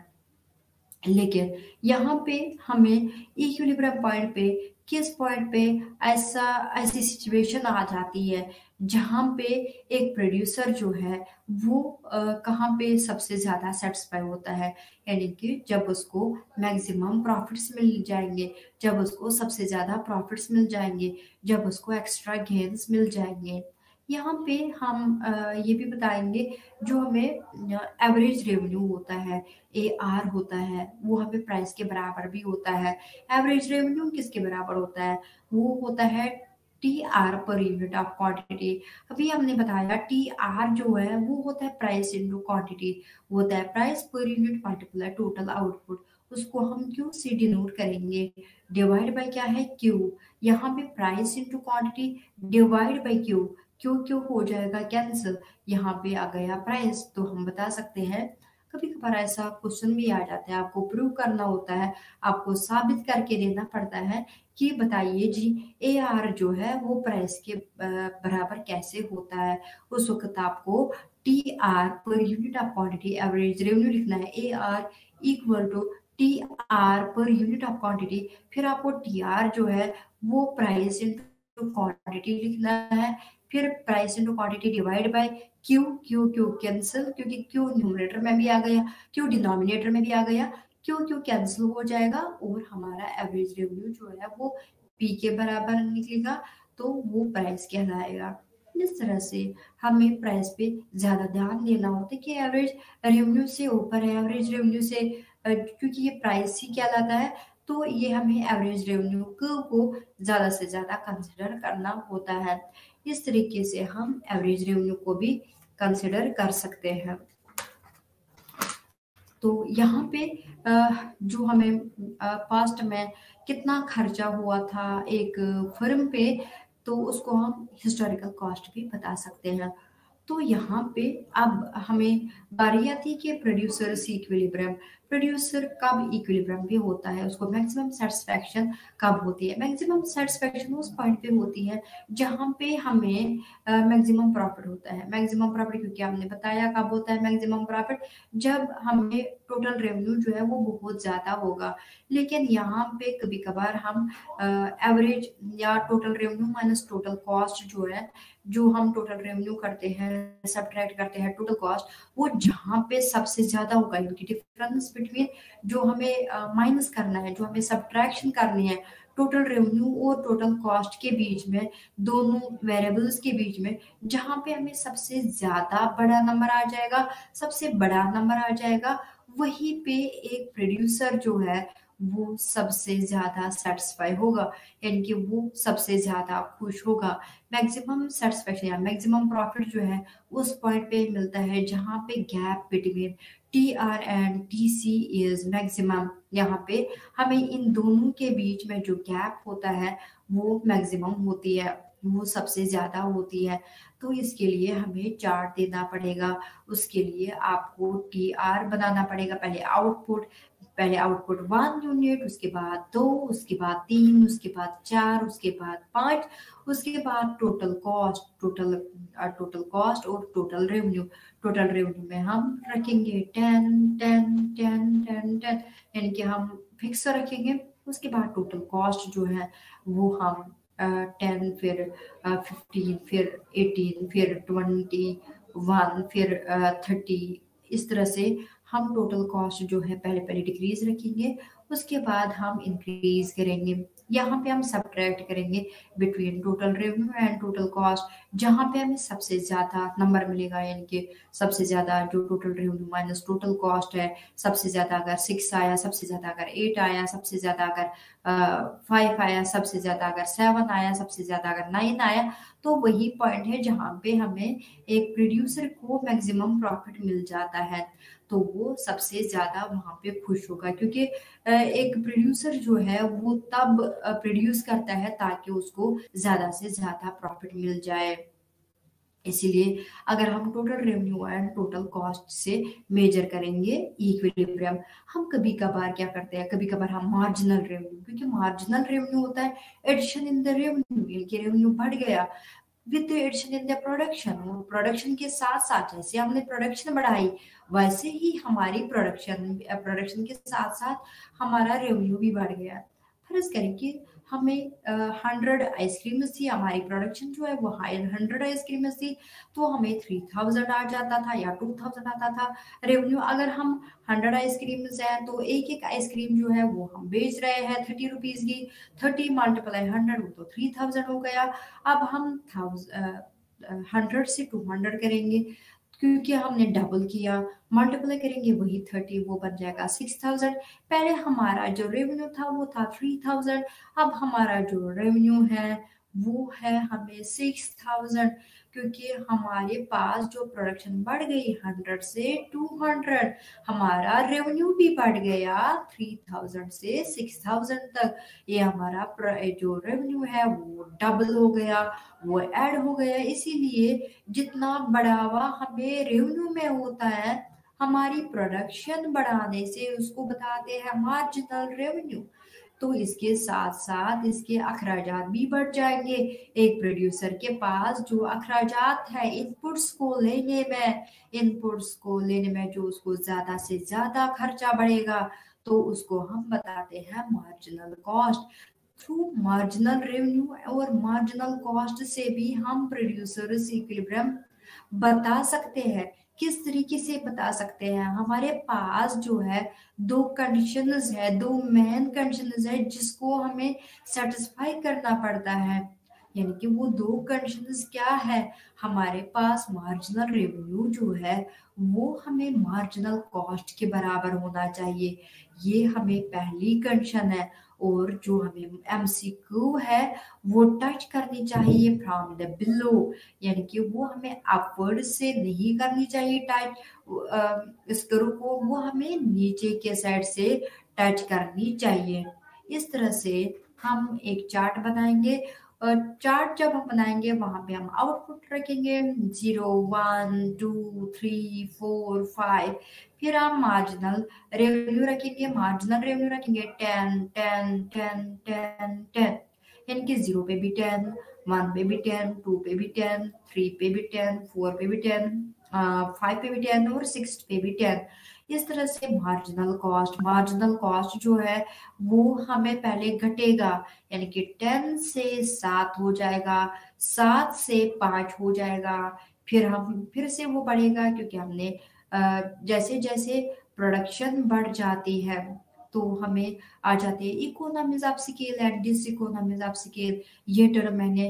लेकिन यहाँ पे हमें इक्विलिब्रियम पॉइंट पे, किस पॉइंट पे ऐसा ऐसी सिचुएशन आ जाती है जहाँ पे एक प्रोड्यूसर जो है वो कहाँ पे सबसे ज्यादा सेटिस्फाई होता है, यानी कि जब उसको मैक्सिमम प्रॉफिट्स मिल जाएंगे, जब उसको सबसे ज्यादा प्रॉफिट्स मिल जाएंगे, जब उसको एक्स्ट्रा गेन्स मिल जाएंगे। यहाँ पे हम ये भी बताएंगे जो हमें एवरेज रेवेन्यू होता है, AR होता है, वो हमें प्राइस के बराबर भी होता है। एवरेज रेवेन्यू किसके बराबर होता है? वो होता है T R per unit of quantity. अभी हमने बताया टी आर जो है वो होता है प्राइस इनटू क्वांटिटी, वो होता है price per unit multiply total output. उसको हम क्यू से डिनोट करेंगे, डिवाइड बाय क्या है क्यू। यहाँ पे price into quantity divide by Q, Q Q हो जाएगा कैंसिल, यहाँ पे आ गया प्राइस। तो हम बता सकते हैं, कभी कभार ऐसा क्वेश्चन भी आ जाता है, आपको प्रूव करना होता है, आपको साबित करके देना पड़ता है कि बताइए जी ए आर जो है वो प्राइस के बराबर कैसे होता है। उस वक्त आपको T R per unit of quantity average revenue लिखना है, A R equal to T R per unit of quantity. फिर आपको टी आर जो है वो प्राइस इंटू क्वांटिटी लिखना है, फिर price into quantity divide by Q, Q Q cancel क्योंकि क्यू न्यूमरेटर में भी आ गया, क्यू डिनोमिनेटर में भी आ गया, क्यू क्यू कैंसिल हो जाएगा और हमारा एवरेज रेवेन्यू जो है वो पी के बराबर निकलेगा, तो वो प्राइस कहलाएगा। इस तरह से हमें प्राइस पे ज्यादा ध्यान देना होता है कि एवरेज रेवेन्यू से ऊपर है, एवरेज रेवेन्यू से क्योंकि ये प्राइस ही कहलाता है, तो ये हमें एवरेज रेवेन्यू को ज्यादा से ज्यादा कंसिडर करना होता है। इस तरीके से हम एवरेज रेवेन्यू को भी कंसिडर कर सकते हैं। तो यहाँ पे जो हमें पास्ट में कितना खर्चा हुआ था एक फर्म पे, तो उसको हम हिस्टोरिकल कॉस्ट भी बता सकते हैं। तो यहाँ पे अब हमें बारी आती है कि प्रोड्यूसर इक्विलिब्रियम, प्रोड्यूसर कब इक्विलिब्रियम भी होता है, उसको मैक्सिमम सेटिस्फैक्शन कब होती है। मैक्सिमम सेटिस्फैक्शन उस पॉइंट पे होती है जहाँ पे हमें मैक्सिमम प्रॉफिट होता है। मैक्सिमम प्रॉफिट क्योंकि हमने बताया कब होता है मैक्सिमम प्रॉफिट, जब हमें टोटल रेवेन्यू जो है वो बहुत ज्यादा होगा। लेकिन यहाँ पे कभी कभार हम एवरेज या total revenue minus total cost जो है, जो हम टोटल रेवेन्यू करते हैं सब्ट्रैक्ट करते हैं टोटल कॉस्ट, वो जहाँ पे सबसे ज्यादा होगा, इनकी डिफरेंस बिटवीन जो हमें माइनस करना है, जो हमें सब्ट्रैक्शन करनी है टोटल रेवेन्यू और टोटल कॉस्ट के बीच में, दोनों वेरिएबल्स के बीच में, जहाँ पे हमें सबसे ज्यादा बड़ा नंबर आ जाएगा, सबसे बड़ा नंबर आ जाएगा, वहीं पे एक प्रोड्यूसर जो है वो सबसे ज्यादा सेटिस्फाई होगा, यानी कि वो सबसे ज्यादा खुश होगा। मैक्सिमम सेटिस्फेक्शन या मैक्सिमम प्रॉफिट जो है उस पॉइंट पे मिलता है जहां पे gap between T R and T C is maximum. यहाँ पे हमें इन दोनों के बीच में जो गैप होता है वो मैक्सिमम होती है, वो सबसे ज्यादा होती है। तो इसके लिए हमें चार्ट देना पड़ेगा, उसके लिए आपको टी आर बनाना पड़ेगा। पहले आउटपुट 1 यूनिट, उसके बाद 2, उसके बाद 3, उसके बाद 4, उसके बाद 5, उसके बाद टोटल कॉस्ट और टोटल रेवेन्यू। टोटल रेवेन्यू में हम रखेंगे 10 10 10 10 10, यानी कि हम फिक्स रखेंगे। उसके बाद टोटल कॉस्ट जो है वो हम 10, फिर 15, फिर 18, फिर 21, फिर 30, इस तरह से हम टोटल कॉस्ट जो है पहले पहले डिक्रीज रखेंगे, उसके बाद हम इंक्रीज करेंगे। यहाँ पे हम सब्ट्रैक्ट करेंगे between total revenue and total cost, जहाँ पे हमें सबसे ज्यादा नंबर मिलेगा, यानी कि सबसे ज्यादा जो total revenue minus total cost है, सबसे ज्यादा अगर 6 आया, सबसे ज्यादा अगर 8 आया, सबसे ज्यादा अगर 5 आया, सबसे ज्यादा अगर 7 आया, सबसे ज्यादा अगर 9 आया, तो वही पॉइंट है जहाँ पे हमें एक प्रोड्यूसर को मैक्सिमम प्रॉफिट मिल जाता है, तो वो सबसे ज्यादा वहां पे खुश होगा। क्योंकि एक प्रोड्यूसर जो है वो तब प्रोड्यूस करता है ताकि उसको ज्यादा से ज्यादा प्रॉफिट मिल जाए। इसीलिए अगर हम total revenue and total cost से मेजर करेंगे इक्विलिब्रियम, हम कभी कभार क्या करते हैं, कभी कभार हम मार्जिनल रेवेन्यू, क्योंकि मार्जिनल रेवेन्यू होता है एडिशन इन द रेवेन्यू, यानी रेवेन्यू बढ़ गया with addition in the production. Production के साथ साथ जैसे हमने प्रोडक्शन बढ़ाई, वैसे ही हमारी प्रोडक्शन के साथ साथ हमारा रेवेन्यू भी बढ़ गया। फर्ज करें कि हमें 100 आइसक्रीम थी, हमारी प्रोडक्शन जो है वो 100 आइसक्रीम थी, तो हमें 3000 आ जाता था या 2000 आता था रेवेन्यू। अगर हम 100 आइसक्रीम है तो एक एक आइसक्रीम जो है वो हम बेच रहे हैं 30 रुपीज की, 30 मल्टीप्लाई 100 तो 3000 हो गया। अब हम 100 से 200 करेंगे, क्योंकि हमने डबल किया, मल्टीप्लाई करेंगे वही 30, वो बन जाएगा 6000। पहले हमारा जो रेवेन्यू था वो था 3000, अब हमारा जो रेवेन्यू है वो है हमें 6000, क्योंकि हमारे पास जो प्रोडक्शन बढ़ गई 100 से 200, हमारा रेवेन्यू भी बढ़ गया 3000 से 6000 तक। ये हमारा जो रेवेन्यू है वो डबल हो गया, वो ऐड हो गया। इसीलिए जितना बढ़ावा हमें रेवेन्यू में होता है, हमारी प्रोडक्शन बढ़ाने से उसको बताते हैं मार्जिनल रेवेन्यू। तो इसके साथ साथ इसके अखराजात भी बढ़ जाएंगे। एक प्रोड्यूसर के पास जो अखराजात है इनपुट्स को लेने में जो उसको ज्यादा से ज्यादा खर्चा बढ़ेगा, तो उसको हम बताते हैं marginal cost. Through marginal revenue और मार्जिनल कॉस्ट से भी हम प्रोड्यूसर्स इक्विलिब्रियम बता सकते हैं। किस तरीके से बता सकते हैं? हमारे पास जो है दो कंडीशंस है, दो मेन कंडीशंस है जिसको हमें सेटिस्फाई करना पड़ता है। यानी कि वो दो कंडीशंस क्या है? हमारे पास मार्जिनल रेवेन्यू जो है वो हमें मार्जिनल कॉस्ट के बराबर होना चाहिए, ये हमें पहली कंडीशन है। और जो हमें एमसीक्यू है वो टच करनी चाहिए फ्रॉम द बिलो, यानी कि वो हमें अपवर्ड से नहीं करनी चाहिए टच, स्क्रू को वो हमें नीचे के साइड से टच करनी चाहिए। इस तरह से हम एक चार्ट बनाएंगे। चार्ट जब हम बनाएंगे वहां पे हम आउटपुट रखेंगे 0 1 2 3 4 5। फिर हम मार्जिनल रेवेन्यू रखेंगे, 10 10 10 10 10, यानी कि 0 पे भी 10, 1 पे भी 10, 2 पे भी 10, 3 पे भी 10, 4 पे भी 10, 5 पे भी 10 और 6 पे भी 10। इस तरह से मार्जिनल कॉस्ट जो है वो हमें पहले घटेगा, यानी कि 10 से 7 हो जाएगा, 7 से 5 हो जाएगा, फिर हम फिर से वो बढ़ेगा, क्योंकि हमने जैसे जैसे प्रोडक्शन बढ़ जाती है तो हमें आ जाते हैं economies of scale and diseconomies of scale. ये टर्म मैंने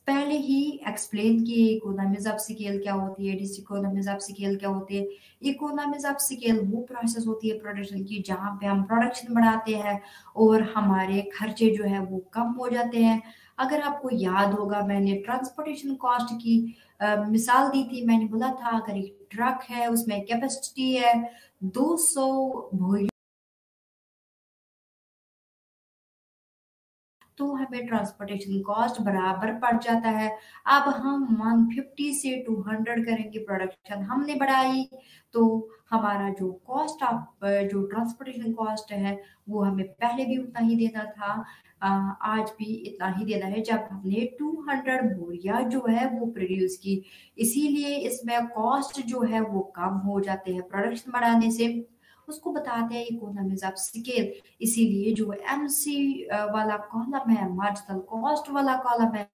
पहले ही एक्सप्लेन किए, इकोनॉमीज ऑफ स्केल क्या होती है, डिसइकोनॉमीज ऑफ स्केल क्या होती है। इकोनॉमीज ऑफ स्केल वो प्रोसेस होती है प्रोडक्शन की जहाँ पे हम प्रोडक्शन बढ़ाते हैं और हमारे खर्चे जो है वो कम हो जाते हैं। अगर आपको याद होगा मैंने ट्रांसपोर्टेशन कॉस्ट की मिसाल दी थी। मैंने बोला था अगर एक ट्रक है उसमें कैपेसिटी है 200 बोरियों, तो हमें ट्रांसपोर्टेशन कॉस्ट बराबर पड़ जाता है। अब हम 150 से 200 करेंगे, प्रोडक्शन हमने बढ़ाई तो हमारा जो कॉस्ट ऑफ जो ट्रांसपोर्टेशन कॉस्ट है वो हमें पहले भी उतना ही देना था, आज भी इतना ही देना है जब हमने 200 बोरिया जो है वो प्रोड्यूस की। इसीलिए इसमें कॉस्ट जो है वो कम हो जाते हैं प्रोडक्शन बढ़ाने से, उसको बताते हैं इकोनॉमीज ऑफ स्केल। इसीलिए जो एमसी वाला कॉलम है, मार्जिनल कॉस्ट वाला कॉलम है,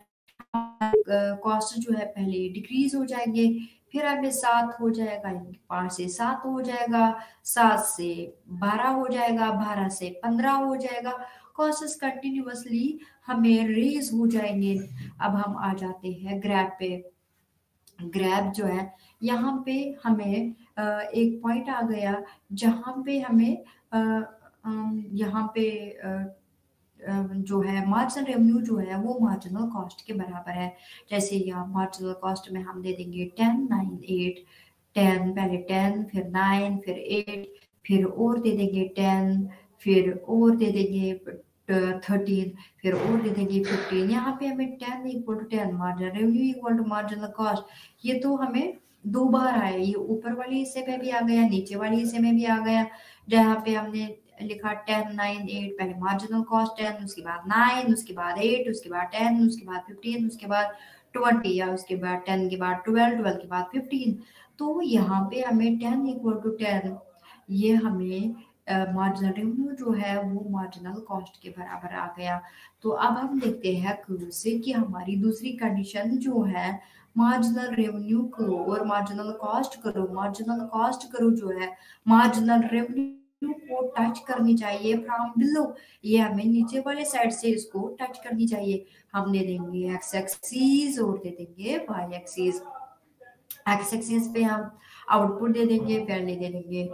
कॉस्ट जो है पहले डिक्रीज हो जाएंगे, फिर हमें 7 हो जाएगा, 5 से 7 हो जाएगा, 7 से 12 हो जाएगा, 12 से 15 हो जाएगा। कॉस्ट कंटिन्यूअसली हमें रेज हो जाएंगे। अब हम आ जाते हैं ग्राफ पे। ग्रैब जो है यहाँ पे हमें एक पॉइंट आ गया जहाँ पे हमें यहाँ पे जो है मार्जिनल रेवेन्यू जो है वो मार्जिनल कॉस्ट के बराबर है। जैसे यहाँ मार्जिनल कॉस्ट में हम दे देंगे 10 9 8, 10 पहले 10 फिर 9 फिर 8, फिर और दे देंगे 10, फिर और दे देंगे 13, फिर और दे देंगे 15। यहाँ पे हमें 10 equal to 10 marginal revenue equal to marginal cost, ये तो हमें दो बार आया, ये ऊपर वाले हिस्से में भी आ गया, नीचे वाले हिस्से में भी आ गया। जहाँ पे हमने लिखा 10 9 8, पहले मार्जिनल कॉस्ट 10, उसके बाद 9, उसके बाद 8, उसके बाद 10, उसके बाद 15, उसके बाद 20, या उसके बाद 10 के बाद 12, 12 के बाद 15। तो यहाँ पे हमें 10 इक्वल टू 10, ये हमें मार्जिनल रेवेन्यू जो है वो मार्जिनल कॉस्ट के बराबर आ गया। तो अब हम देखते हैं क्रू से कि हमारी दूसरी कंडीशन जो है मार्जिनल रेवेन्यू करो और मार्जिनल कॉस्ट करो, मार्जिनल कॉस्ट करो जो है मार्जिनल रेवेन्यू को टच करनी चाहिए फ्रॉम बिलो, ये हमें नीचे वाले साइड से इसको टच करनी चाहिए। हम दे देंगे एक्स एक्सिस और दे देंगे वाई एक्सिस। एक्स एक्सिस पे हम आउटपुट दे देंगे, पहले दे देंगे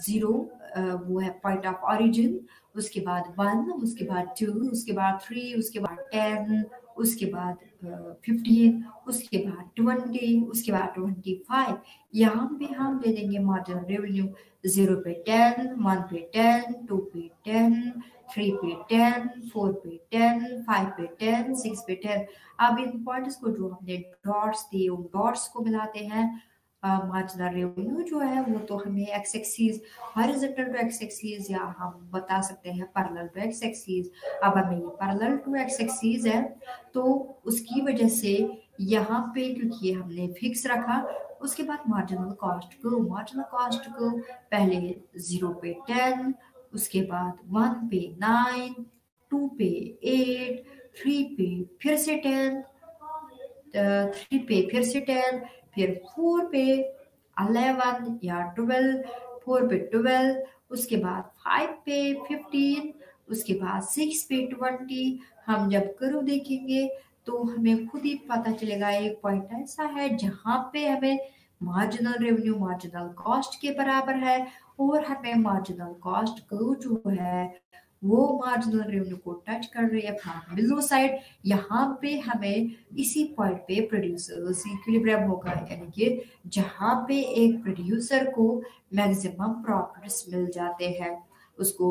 0, वो है पॉइंट ऑफ ओरिजिन, उसके बाद 1, उसके बाद 2, उसके बाद 3, उसके बाद 10 उसके बाद 15, उसके बाद 20, उसके बाद 25। यहाँ पे हम ले लेंगे मार्जिनल रेवेन्यू 0 पे 10, 1 पे 10, 2 पे 10, 3 पे 10, 4 पे 10, 5 पे 10, 6 पे 10। अब इन पॉइंट्स को जो हमने डॉट्स दिए उन डॉट्स को मिलाते हैं। मार्जिनल रेवेन्यू जो है वो तो हमें x axis horizontal to x axis या हम बता सकते हैं पैरेलल टू एक्स एक्सिस। अब हमें ये पैरेलल टू एक्स एक्सिस है तो उसकी वजह से यहाँ पे क्योंकि ये हमने फिक्स रखा, उसके बाद मार्जिनल कॉस्ट को पहले 0 पे 10, उसके बाद 1 पे 9, 2 पे 8, 3 पे फिर से 10, 3 पे फिर से 10, फिर 4 पे 11 या 12, 4 पे 12, उसके बाद 5 पे 15, उसके बाद 6 पे 20। हम जब कर्व देखेंगे तो हमें खुद ही पता चलेगा एक पॉइंट ऐसा है जहां पे हमें मार्जिनल रेवेन्यू मार्जिनल कॉस्ट के बराबर है और हमें मार्जिनल कॉस्ट कर्व जो है वो मार्जिनल रेवेन्यू को टच कर रही है फ्रॉम बिलो साइड। यहाँ पे हमें इसी पॉइंट पे प्रोड्यूसर्स इक्विलिब्रियम होगा, यानी कि जहाँ पे एक प्रोड्यूसर को मैक्सिमम प्रॉफिट्स मिल जाते हैं, उसको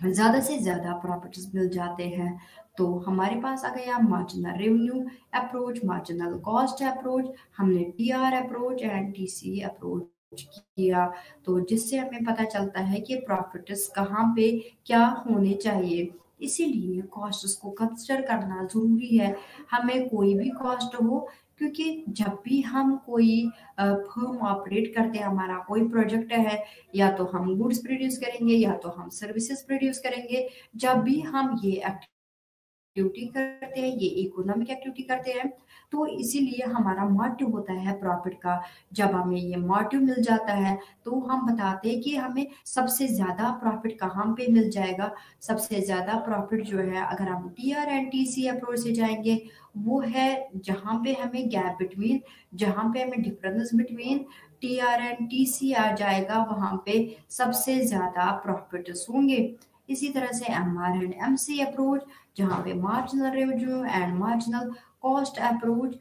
ज्यादा से ज्यादा प्रॉफिट्स मिल जाते हैं। तो हमारे पास आ गया marginal revenue approach, marginal cost approach, हमने TR approach and TC approach किया, तो जिससे हमें पता चलता है कि प्रॉफिट्स कहाँ पे क्या होने चाहिए। इसीलिए कॉस्ट्स को कंसिडर करना जरूरी है, हमें कोई भी कॉस्ट हो, क्योंकि जब भी हम कोई फर्म ऑपरेट करते हैं, हमारा कोई प्रोजेक्ट है, या तो हम गुड्स प्रोड्यूस करेंगे या तो हम सर्विसेज प्रोड्यूस करेंगे, जब भी हम ये एक्टिविटी करते हैं, ये इकोनॉमिक एक्टिविटी करते हैं, तो इसीलिए हमारा मोटिव होता है प्रॉफिट का। जब हमें ये मोटिव मिल जाता है तो हम बताते हैं कि हमें सबसे ज्यादा प्रॉफिट कहाँ पे मिल जाएगा। सबसे ज्यादा प्रॉफिट जो है अगर हम टीआर एंड टीसी अप्रोच से जाएंगे वो है जहाँ पे हमें गैप बिटवीन, जहाँ पे हमें difference between TR and TC आ जाएगा, वहां पे सबसे ज्यादा प्रॉफिट होंगे। इसी तरह से एमआर एंड एमसी अप्रोच, जहाँ पे marginal revenue and marginal cost approach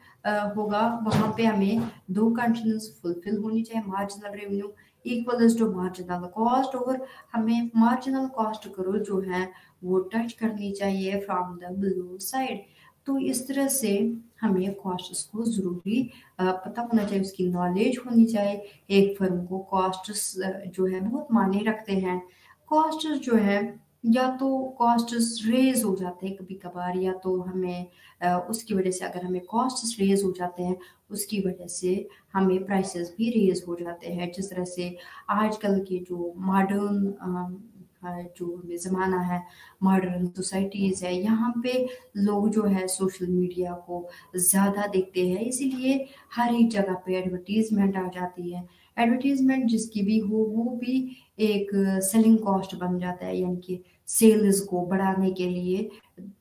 होगा, वहां पे हमें दो कंडीशंस फुलफिल होनी चाहिए, marginal revenue equal to marginal cost, और हमें मार्जिनल कॉस्ट करो जो है वो टच करनी चाहिए फ्रॉम द बिलो साइड। तो इस तरह से हमें कॉस्ट्स को जरूरी पता होना चाहिए, उसकी नॉलेज होनी चाहिए। एक फर्म को कॉस्ट्स जो है बहुत मायने रखते हैं। कॉस्ट जो है या तो कॉस्ट रेज हो जाते हैं कभी कभार, या तो हमें उसकी वजह से अगर हमें कॉस्ट रेज हो जाते हैं उसकी वजह से हमें प्राइसेस भी रेज हो जाते हैं। जिस तरह से आजकल के जो मॉडर्न जो हमें ज़माना है, मॉडर्न सोसाइटीज़ है, यहाँ पे लोग जो है सोशल मीडिया को ज़्यादा देखते हैं, इसीलिए हर एक जगह पे एडवर्टीजमेंट आ जाती है। एडवर्टीजमेंट जिसकी भी हो वो भी एक सेलिंग कॉस्ट बन जाता है, यानी कि सेल्स को बढ़ाने के लिए,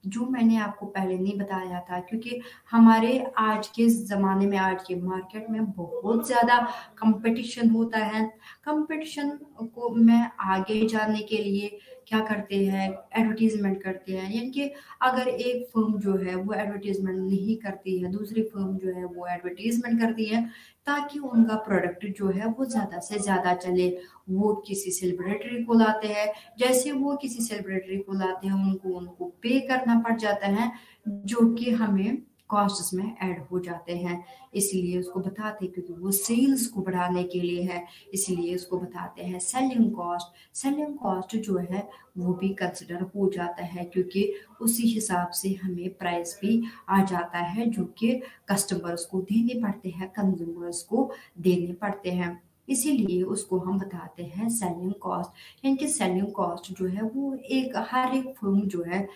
जो मैंने आपको पहले नहीं बताया था। क्योंकि हमारे आज के ज़माने में, आज के मार्केट में बहुत ज़्यादा कंपटीशन होता है। कंपटीशन को में आगे जाने के लिए क्या करते हैं, एडवर्टीजमेंट करते हैं। यानी कि अगर एक फर्म जो है वो एडवर्टीजमेंट नहीं करती है, दूसरी फर्म जो है वो एडवर्टीजमेंट करती है, ताकि उनका प्रोडक्ट जो है वो ज़्यादा से ज़्यादा चले। वो किसी सेलिब्रिटी को लाते हैं, जैसे वो किसी सेलिब्रिटी को लाते हैं उनको पे करना पड़ जाता है, जो कि हमें कॉस्ट्स में ऐड हो जाते हैं। इसलिए उसको बताते हैं, क्योंकि वो सेल्स को बढ़ाने के लिए है, इसलिए उसको बताते हैं सेलिंग कॉस्ट। सेलिंग कॉस्ट जो है वो भी कंसिडर हो जाता है, क्योंकि उसी हिसाब से हमें प्राइस भी आ जाता है जो कि कस्टमर्स को देने पड़ते हैं, कंज्यूमर्स को देने पड़ते हैं। इसीलिए उसको हम बताते हैं सेलिंग कॉस्ट। यानी कि सेलिंग कॉस्ट जो है वो हर एक फर्म जो है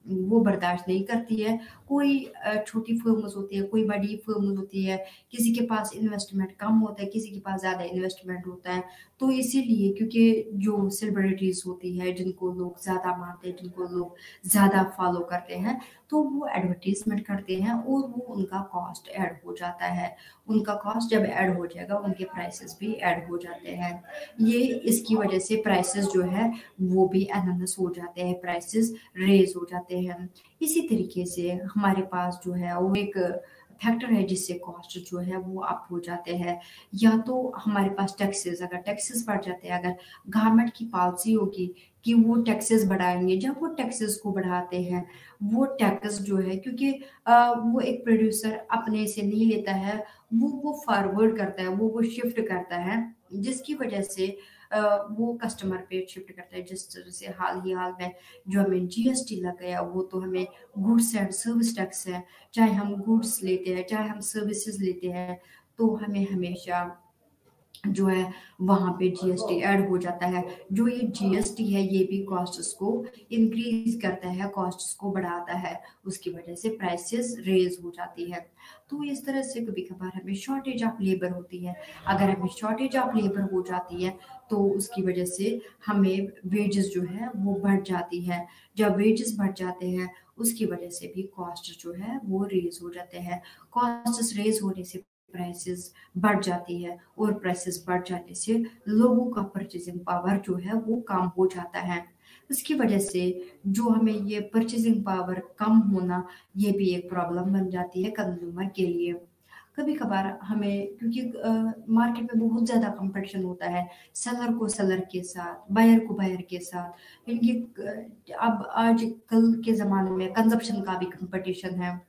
वो बर्दाश्त नहीं करती है। कोई छोटी फर्म्स होती है, कोई बड़ी फर्म्स होती है, किसी के पास इन्वेस्टमेंट कम होता है, किसी के पास ज़्यादा इन्वेस्टमेंट होता है। तो इसीलिए क्योंकि जो सेलिब्रिटीज़ होती है जिनको लोग ज़्यादा मानते हैं, जिनको लोग ज़्यादा फॉलो करते हैं, तो वो एडवर्टीजमेंट करते हैं और वो उनका कॉस्ट ऐड हो जाता है। उनका कॉस्ट जब ऐड हो जाएगा उनके प्राइसेस भी ऐड हो जाते हैं। ये इसकी वजह से प्राइसेस जो है वो भी एनालिसिस हो जाते हैं, प्राइसेस रेज हो जाते जाते हैं। इसी तरीके से हमारे पास जो है वो एक फैक्टर है जिससे कॉस्ट जो है वो अप हो जाते हैं। या तो हमारे पास टैक्सेस, अगर टैक्सेस बढ़ जाते हैं, अगर गवर्नमेंट की पॉलिसी होगी कि वो टैक्सेस बढ़ाएंगे, जब वो टैक्सेस को बढ़ाते हैं, वो टैक्स जो है, क्योंकि वो एक प्रोड्यूसर अपने से नहीं लेता है, वो फॉरवर्ड करता है, वो शिफ्ट करता है, जिसकी वजह से वो कस्टमर पे शिफ्ट करता है। जिस तरह से हाल में जो हमें जीएसटी लग गया, वो तो हमें गुड्स एंड सर्विस टैक्स है। चाहे हम गुड्स लेते हैं, चाहे हम सर्विसेज लेते हैं, तो हमें हमेशा जो है वहां पे जीएसटी ऐड हो जाता है। जो ये जीएसटी है, ये भी कॉस्ट्स को इंक्रीज करता है, कॉस्ट्स को बढ़ाता है, उसकी वजह से प्राइसेस रेज हो जाती है। तो इस तरह से कभी कभार हमें शॉर्टेज ऑफ लेबर होती है। अगर हमें शॉर्टेज ऑफ लेबर हो जाती है तो उसकी वजह से हमें वेजेस जो है वो बढ़ जाती है। जब वेजेस बढ़ जाते हैं, उसकी वजह से भी कॉस्ट जो है वो रेज हो जाते हैं। कॉस्ट रेज होने से प्राइसेस बढ़ जाती है, और प्राइसेस बढ़ जाने से लोगों का परचेजिंग पावर जो है वो कम हो जाता है। इसकी वजह से जो हमें ये परचेजिंग पावर कम होना, ये भी एक प्रॉब्लम बन जाती है कंज्यूमर के लिए। कभी कभार हमें, क्योंकि मार्केट में बहुत ज्यादा कंपटीशन होता है, सेलर को सेलर के साथ, बायर को बायर के साथ, इनकी अब आज कल के जमाने में कंजप्शन का भी कंपटीशन है।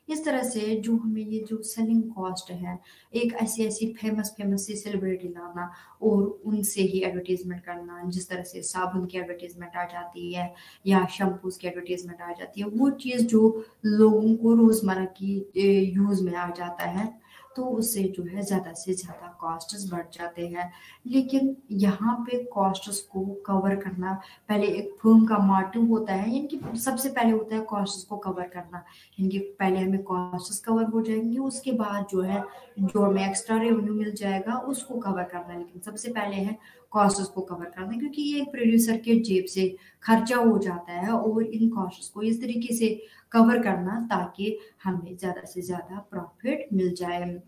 इस तरह से जो हमें ये जो सेलिंग कॉस्ट है, एक ऐसी ऐसी फेमस फेमस सी सेलिब्रिटी लाना और उनसे ही एडवर्टीजमेंट करना, जिस तरह से साबुन की एडवर्टीजमेंट आ जाती है या शैम्पूज की एडवर्टीजमेंट आ जाती है, वो चीज़ जो लोगों को रोजमर्रा की यूज में आ जाता है, तो उससे जो है ज्यादा से ज्यादा कॉस्ट्स बढ़ जाते हैं। लेकिन यहाँ पे कॉस्ट्स को कवर करना पहले एक फर्म का मोटिव होता है, यानी कि सबसे पहले होता है कॉस्ट्स को कवर करना। यानी कि पहले हमें कॉस्ट्स कवर हो जाएंगे, उसके बाद जो है जो हमें एक्स्ट्रा रेवेन्यू मिल जाएगा उसको कवर करना है। लेकिन सबसे पहले है कॉस्ट्स को कवर करना, क्योंकि ये प्रोड्यूसर के जेब से खर्चा हो जाता है, और इन कॉस्ट्स को इस तरीके से कवर करना ताकि हमें ज्यादा से ज्यादा प्रॉफिट मिल जाए।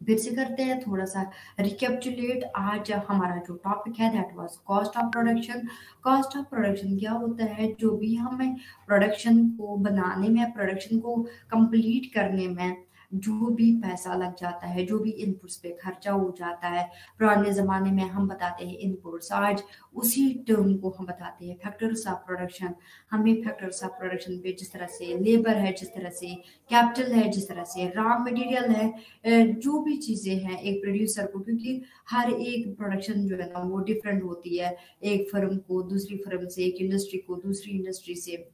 फिर से करते हैं थोड़ा सा रिकैप्चुलेट। आज हमारा जो टॉपिक है that was cost of production. Cost of production क्या होता है? जो भी हमें प्रोडक्शन को बनाने में, प्रोडक्शन को कंप्लीट करने में जो भी पैसा लग जाता है, जो भी इनपुट्स पे खर्चा हो जाता है। पुराने जमाने में हम बताते हैं इनपुट्स, आज उसी टर्म को हम बताते हैं फैक्टर्स ऑफ प्रोडक्शन। हमें फैक्टर्स ऑफ प्रोडक्शन पे जिस तरह से लेबर है, जिस तरह से कैपिटल है, जिस तरह से रॉ मटेरियल है, जो भी चीजें हैं एक प्रोड्यूसर को, क्योंकि हर एक प्रोडक्शन जो है ना वो डिफरेंट होती है, एक फर्म को दूसरी फर्म से, एक इंडस्ट्री को दूसरी इंडस्ट्री से।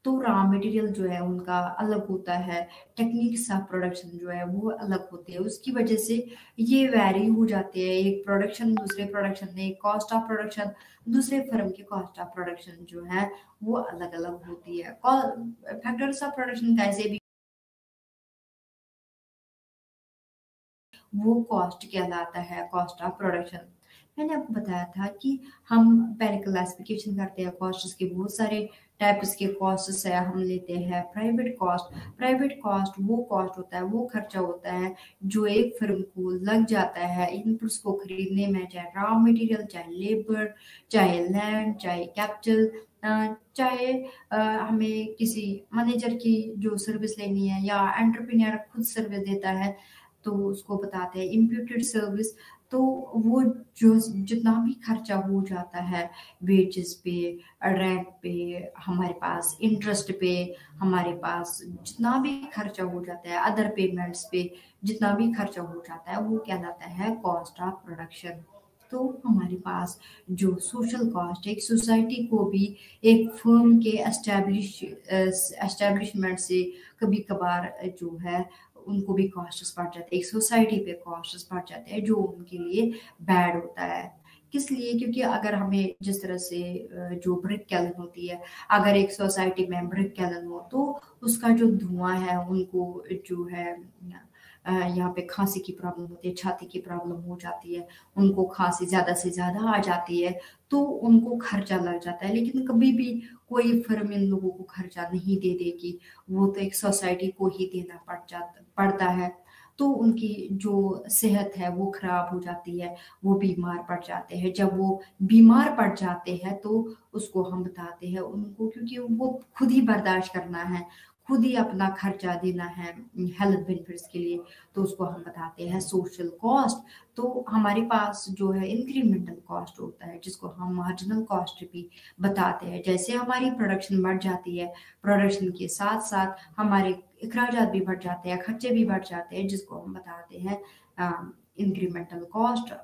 तो रॉ मटेरियल जो है उनका अलग होता है, टेक्निक्स ऑफ प्रोडक्शन जो है वो अलग होते हैं, उसकी वजह से ये वैरी हो जाते हैं। एक प्रोडक्शन दूसरे प्रोडक्शन में, एक कॉस्ट ऑफ प्रोडक्शन दूसरे फर्म की कॉस्ट ऑफ प्रोडक्शन जो है वो अलग अलग होती है। फैक्टर्स ऑफ प्रोडक्शन कैसे भी वो कॉस्ट कहलाता है, कॉस्ट ऑफ प्रोडक्शन। मैंने आपको बताया था कि हम पहले क्लासिफिकेशन करते हैं कॉस्ट के, बहुत सारे टाइप्स के कॉस्ट है। हम लेते हैं प्राइवेट कॉस्ट। प्राइवेट कॉस्ट वो कॉस्ट होता है, वो खर्चा होता है जो एक फर्म को लग जाता है इनपुट्स को खरीदने में, चाहे रॉ मटेरियल, चाहे लेबर, चाहे लैंड, चाहे कैपिटल, चाहे हमें किसी मैनेजर की जो सर्विस लेनी है, या एंटरप्रेन्योर खुद सर्विस देता है तो उसको बताते हैं इम्प्यूटेड सर्विस। तो वो जो जितना भी खर्चा हो जाता है, वेजेस पे, रेंट पे, हमारे पास इंटरेस्ट पे, हमारे पास जितना भी खर्चा हो जाता है, अदर पेमेंट्स पे जितना भी खर्चा हो जाता है, वो कहलाता है कॉस्ट ऑफ प्रोडक्शन। तो हमारे पास जो सोशल कॉस्ट, एक सोसाइटी को भी एक फर्म के एस्टेब्लिशमेंट से कभी कभार जो है उनको भी कॉस्ट्स बढ़ जाते हैं, एक सोसाइटी पे कॉस्ट्स बढ़ जाते हैं, जो उनके लिए बैड होता है। किस लिए? क्योंकि अगर हमें जिस तरह से जो ब्रिक कैलन होती है, अगर एक सोसाइटी में ब्रिक कैलन हो तो उसका जो धुआं है उनको जो है यहाँ पे खांसी की प्रॉब्लम होती है, छाती की प्रॉब्लम हो जाती है, उनको खांसी ज्यादा से ज्यादा आ जाती है, तो उनको खर्चा लग जाता है। लेकिन कभी भी कोई फर्म इन लोगों को खर्चा नहीं दे देगी, वो तो एक सोसाइटी को ही देना पड़ता है। तो उनकी जो सेहत है वो खराब हो जाती है, वो बीमार पड़ जाते हैं। जब वो बीमार पड़ जाते हैं तो उसको हम बताते हैं उनको, क्योंकि वो खुद ही बर्दाश्त करना है, खुद ही अपना खर्चा देना है हेल्थ बेनिफिट्स के लिए, तो उसको हम बताते हैं सोशल कॉस्ट। तो हमारे पास जो है इंक्रीमेंटल कॉस्ट होता है, जिसको हम मार्जिनल कॉस्ट भी बताते हैं। जैसे हमारी प्रोडक्शन बढ़ जाती है, प्रोडक्शन के साथ साथ हमारे अखराजात भी बढ़ जाते हैं, खर्चे भी बढ़ जाते हैं, जिसको हम बताते हैं इंक्रीमेंटल कॉस्ट।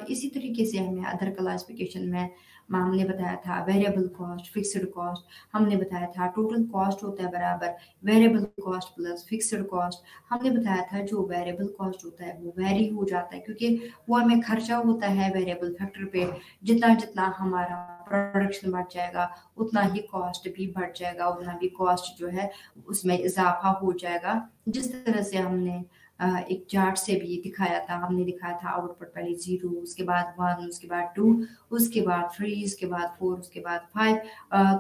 इसी तरीके से हमें अदर क्लासिफिकेशन में हमने बताया था वेरिएबल कॉस्ट, फिक्स्ड कॉस्ट। हमने बताया था टोटल कॉस्ट होता है बराबर variable cost plus fixed cost. हमने बताया था जो वेरिएबल कॉस्ट होता है वो वेरी हो जाता है, क्योंकि वो हमें खर्चा होता है वेरिएबल फैक्टर पे। जितना जितना हमारा प्रोडक्शन बढ़ जाएगा उतना ही कॉस्ट भी बढ़ जाएगा, उतना भी कॉस्ट जो है उसमें इजाफा हो जाएगा। जिस तरह से हमने एक चार्ट से भी दिखाया था, हमने दिखाया था आउटपुट पहले 0, उसके बाद 1, उसके बाद 2, उसके बाद 3, उसके बाद 4, उसके बाद 5।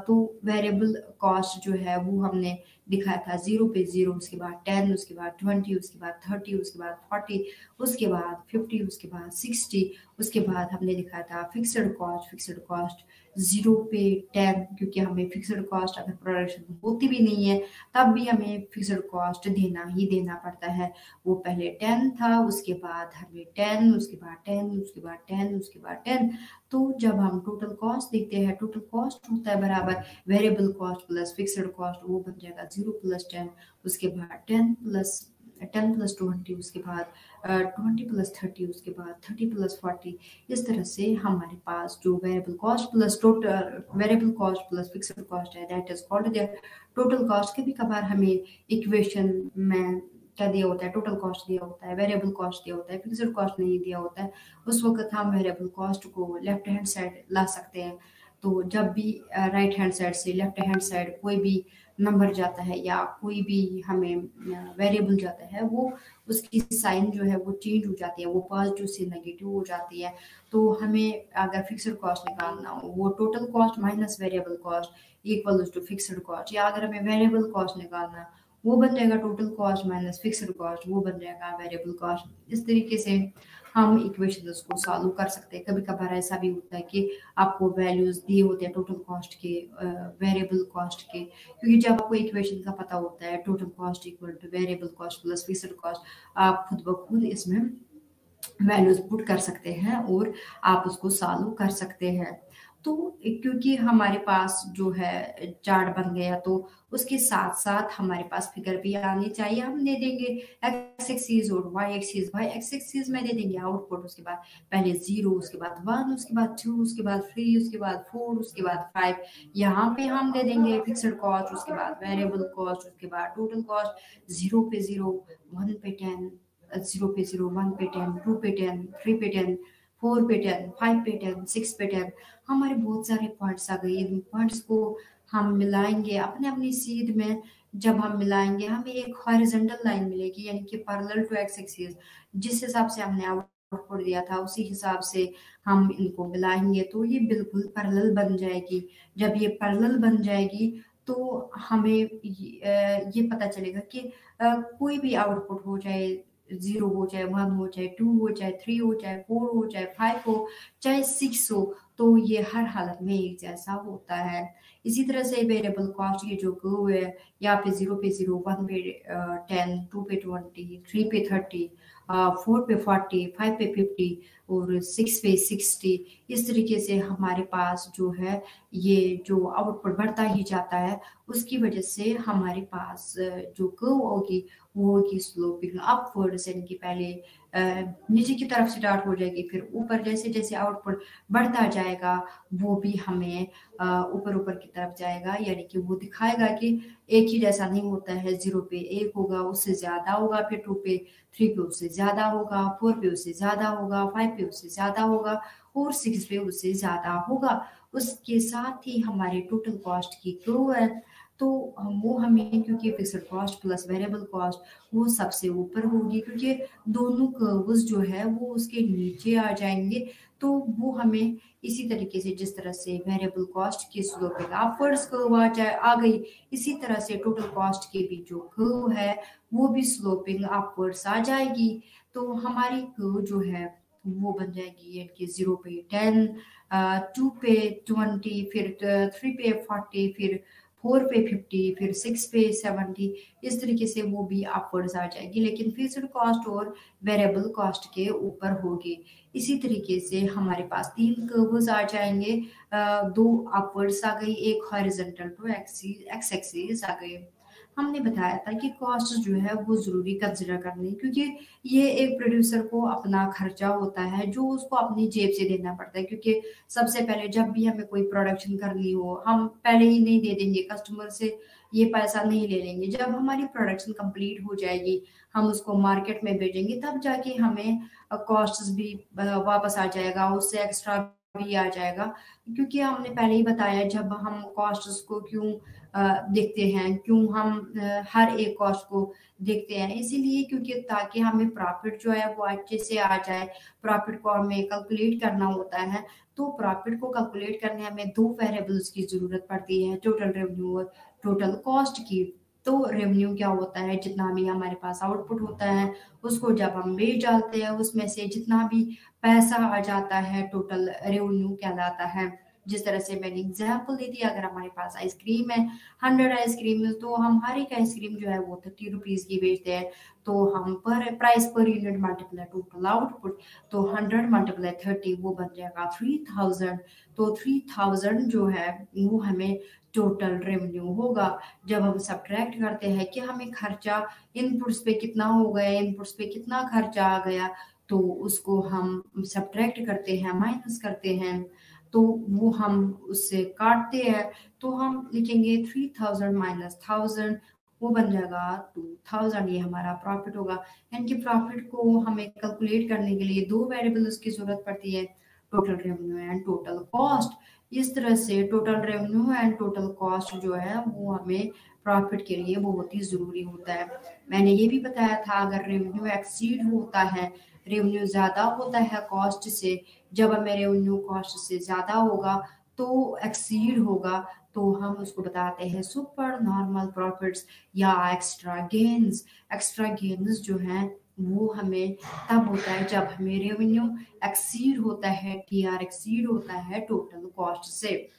तो वेरिएबल कॉस्ट जो है वो हमने दिखाया था 0 पे 0, उसके बाद 10, उसके बाद 20, उसके बाद 30, उसके बाद 40, उसके बाद 50, उसके बाद 60। उसके बाद हमने दिखाया था फिक्स्ड कॉस्ट। फिक्स्ड कॉस्ट 0 पे 10, क्योंकि हमें फिक्स्ड कॉस्ट अगर प्रोडक्शन होती भी नहीं है तब भी हमें फिक्स्ड कॉस्ट देना ही देना पड़ता है। वो पहले 10 था, उसके बाद हमें 10, उसके बाद 10, उसके बाद 10, उसके बाद 10। तो जब हम टोटल कॉस्ट देखते हैं, टोटल कॉस्ट होता है बराबर variable cost plus fixed cost, वो बन जाएगा 0 प्लस 10, उसके बाद 10 प्लस 20, उसके बाद 20 प्लस 30, उसके बाद 30 प्लस 40। इस तरह से हमारे पास जो variable cost plus total variable cost plus fixed cost है, that is called the total cost. कभी कभार हमें इक्वेशन में क्या दिया होता है, टोटल कॉस्ट दिया होता है, वेरिएबल कॉस्ट दिया होता है, फिक्स्ड कॉस्ट नहीं दिया होता है, उस वक्त हम वेरिएबल कॉस्ट को लेफ्ट हैंड साइड ला सकते हैं। तो जब भी राइट हैंड साइड से लेफ्ट हैंड साइड कोई भी नंबर जाता है या कोई भी हमें वेरिएबल जाता है, वो उसकी साइन जो है वो चेंज हो जाती है, वो पॉजिटिव से नेगेटिव हो जाती है। तो हमें अगर फिक्स्ड कॉस्ट निकालना हो, वो total cost minus variable cost equal to fixed cost, या अगर हमें वेरिएबल कॉस्ट निकालना है, वो बन जाएगा total cost minus fixed cost, वो बन जाएगा वेरिएबल कॉस्ट। इस तरीके से हम इक्वेशंस को सॉल्व कर सकते हैं। कभी कभार ऐसा भी होता है कि आपको वैल्यूज दिए होते हैं टोटल कॉस्ट के, वेरिएबल कॉस्ट के, क्योंकि जब आपको इक्वेशन का पता होता है total cost equal two variable cost plus fixed cost, आप खुद ब खुद इसमें वैल्यूज पुट कर सकते हैं और आप उसको सॉल्व कर सकते हैं। तो क्योंकि हमारे पास जो है चार्ट बन गया, तो उसके साथ साथ हमारे पास फिगर भी आनी चाहिए। हम दे देंगे एक्स एक्सिस और y axis. Y x axis में दे देंगे आउटपुट, उसके बाद पहले 0, उसके बाद 1, उसके बाद 2, उसके बाद 3, उसके बाद 4, उसके बाद 5। यहाँ पे हम दे देंगे फिक्स्ड कॉस्ट, उसके बाद वेरिएबल कॉस्ट, उसके बाद टोटल कॉस्ट। 0 पे 0, 1 पे 10, 0 पे 0, 1 पे 10, 2 पे 10, 3 पे 10, 4 पे 10, 5 पे 10, 6 पे 10। हमारे बहुत सारे पॉइंट्स आ गए। इन पॉइंट्स को हम मिलाएंगे अपने अपनी सीध में। जब हम मिलाएंगे हमें एक हॉरिजॉन्टल लाइन मिलेगी, यानी कि पैरेलल टू एक्स एक्सिस। जिस हिसाब से हमने आउटपुट दिया था उसी हिसाब से हम इनको मिलाएंगे तो ये बिल्कुल पैरेलल बन जाएगी। जब ये पैरेलल बन जाएगी तो हमें ये पता चलेगा कि कोई भी आउटपुट हो जाए, 0 हो चाहे 1 हो चाहे 2 हो चाहे 3 हो चाहे 4 हो चाहे 5 हो चाहे 6 हो, तो ये हर हालत में एक जैसा होता है। इसी तरह से वेरिएबल कॉस्ट की जो कर्व है, यहाँ पे 0 पे 0, 1 पे 10, 2 पे 20, 3 पे 30, 4 पे 40, 5 पे 50 और 6 पे 60। इस तरीके से हमारे पास जो है ये जो आउटपुट बढ़ता ही जाता है, उसकी वजह से हमारे पास जो कर्व होगी वो होगी स्लोपिंग अपवर्ड्स, यानी कि पहले नीचे की तरफ स्टार्ट हो जाएगी, फिर ऊपर जैसे जैसे आउटपुट बढ़ता जाएगा वो भी हमें ऊपर ऊपर की तरफ जाएगा। यानी कि वो दिखाएगा कि एक ही जैसा नहीं होता है। 0 पे 1 होगा, उससे ज्यादा होगा, फिर 2 पे 3 पे उससे ज्यादा होगा, 4 पे उससे ज्यादा होगा, 5 पे उससे ज्यादा होगा और 6 पे उससे ज्यादा होगा। उसके साथ ही हमारे टोटल कॉस्ट की कर्व है, तो वो हमें, क्योंकि fixed cost plus variable cost वो सबसे ऊपर होगी, क्योंकि दोनों कर्व्स जो है वो उसके नीचे आ जाएंगे। तो वो हमें इसी तरीके से, जिस तरह से वेरिएबल कॉस्ट की स्लोपिंग अपवर्ड्स कर्व आ गई, इसी तरह से टोटल कॉस्ट की भी जो कर्व है वो भी स्लोपिंग अपवर्ड्स आ जाएगी। तो हमारी कर्व जो है वो बन जाएगी यानी 0 पे 10, 2 पे 20, फिर 3 पे 40, फिर 4 पे 50, फिर 6 पे 70। इस तरीके से वो भी अपवर्ड्स आ जाएगी, लेकिन फिक्स्ड कॉस्ट और वेरिएबल कॉस्ट के ऊपर होगी। इसी तरीके से हमारे पास 3 कर्व्स आ जाएंगे, 2 अपवर्ड्स आ गई, एक हॉरिजॉन्टल टू एक्स एक्सिस आ गई। हमने बताया था कि कॉस्ट जो है वो जरूरी कंसिडर करनी, क्योंकि ये एक प्रोड्यूसर को अपना खर्चा होता है जो उसको अपनी जेब से देना पड़ता है। क्योंकि सबसे पहले जब भी हमें कोई प्रोडक्शन करनी हो, हम पहले ही नहीं दे देंगे कस्टमर से, ये पैसा नहीं ले लेंगे। जब हमारी प्रोडक्शन कंप्लीट हो जाएगी, हम उसको मार्केट में बेचेंगे, तब जाके हमें कॉस्ट भी वापस आ जाएगा, उससे एक्स्ट्रा भी आ जाएगा। क्योंकि हमने पहले ही बताया, जब हम कॉस्ट को क्यों देखते हैं, क्यों हम हर एक कॉस्ट को देखते हैं, इसीलिए क्योंकि ताकि हमें प्रॉफिट जो है वो अच्छे से आ जाए। प्रॉफिट को हमें कैलकुलेट करना होता है, तो प्रॉफिट को कैलकुलेट करने हमें 2 वेरिएबल्स की जरूरत पड़ती है, टोटल रेवेन्यू और टोटल कॉस्ट की। तो रेवेन्यू क्या होता है, जितना भी हमारे पास आउटपुट होता है उसको जब हम बेच डालते हैं, उसमें से जितना भी पैसा आ जाता है टोटल रेवेन्यू कहलाता है। जिस तरह से मैंने एग्जांपल दी थी, अगर हमारे पास आइसक्रीम है 100 आइसक्रीम, तो हम हर एक आइसक्रीम जो है वो 30 रुपीज की बेचते हैं। तो हम पर price per unit multiply total output, तो 100 मल्टीप्लाई 30 वो बन जाएगा 3000। तो 3000 जो है वो हमें टोटल रेवेन्यू होगा। जब हम सब्ट्रैक्ट करते हैं कि हमें खर्चा इनपुट्स पे कितना हो गया, इनपुट्स पे कितना खर्चा आ गया, तो उसको हम सब्ट्रैक्ट करते हैं, माइनस करते हैं, तो वो हम उससे काटते हैं। तो हम लिखेंगे 3000 माइनस 1000, वो बन जाएगा 2000। ये हमारा प्रॉफिट होगा। यानी कि प्रॉफिट को हमें कैलकुलेट करने के लिए 2 वेरिएबल्स की जरूरत पड़ती है, total revenue and total cost. इस तरह से total revenue and total cost जो है वो हमें प्रॉफिट के लिए बहुत ही जरूरी होता है। मैंने ये भी बताया था, अगर रेवेन्यू एक्सीड होता है, रेवेन्यू ज्यादा होता है कॉस्ट से, जब हमें रेवेन्यू कॉस्ट से ज्यादा होगा तो एक्सीड होगा, तो हम उसको बताते हैं सुपर नॉर्मल प्रॉफिट्स या एक्स्ट्रा गेन्स। एक्स्ट्रा गेन्स जो है वो हमें तब होता है जब हमें रेवेन्यू एक्सीड होता है, टीआर एक्सीड होता है टोटल कॉस्ट से।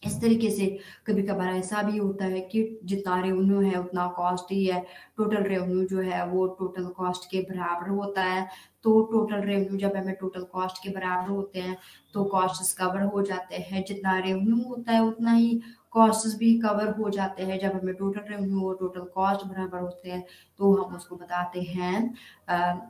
इस तरीके से कभी कभार ऐसा भी होता है कि जितना रेवेन्यू है उतना कॉस्ट ही है, टोटल रेवेन्यू जो है वो टोटल कॉस्ट के बराबर होता है। तो टोटल रेवेन्यू जब हमें टोटल कॉस्ट के बराबर होते हैं तो कॉस्ट्स कवर हो जाते हैं, जितना रेवेन्यू होता है उतना ही कॉस्ट्स भी कवर हो जाते हैं। जब हमें टोटल रेवेन्यू और टोटल कॉस्ट बराबर होते हैं तो हम उसको बताते हैं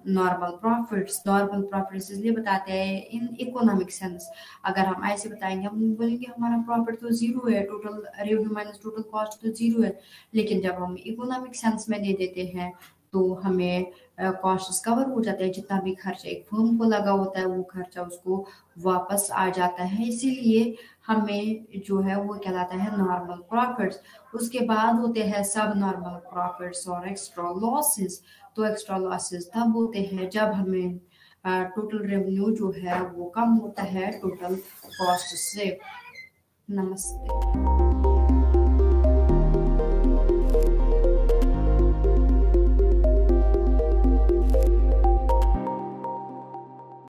नॉर्मल प्रॉफिट्स। नॉर्मल प्रॉफिट्स इसलिए बताते हैं इन इकोनॉमिक सेंस। अगर हम ऐसे बताएंगे, हम बोलेंगे हमारा प्रॉफिट तो जीरो है, total revenue minus total cost तो जीरो है, लेकिन जब हम इकोनॉमिक सेंस में दे देते हैं तो हमें कॉस्ट कवर हो जाता है। जितना भी खर्चा एक फर्म को लगा होता है वो खर्चा उसको वापस आ जाता है, इसीलिए हमें जो है वो कहलाता है नॉर्मल प्रॉफिट्स। उसके बाद होते हैं सब नॉर्मल प्रॉफिट्स और एक्स्ट्रा लॉसेस। तो एक्स्ट्रा लॉसेस तब होते हैं जब हमें टोटल रेवेन्यू जो है वो कम होता है टोटल कॉस्ट से। नमस्ते।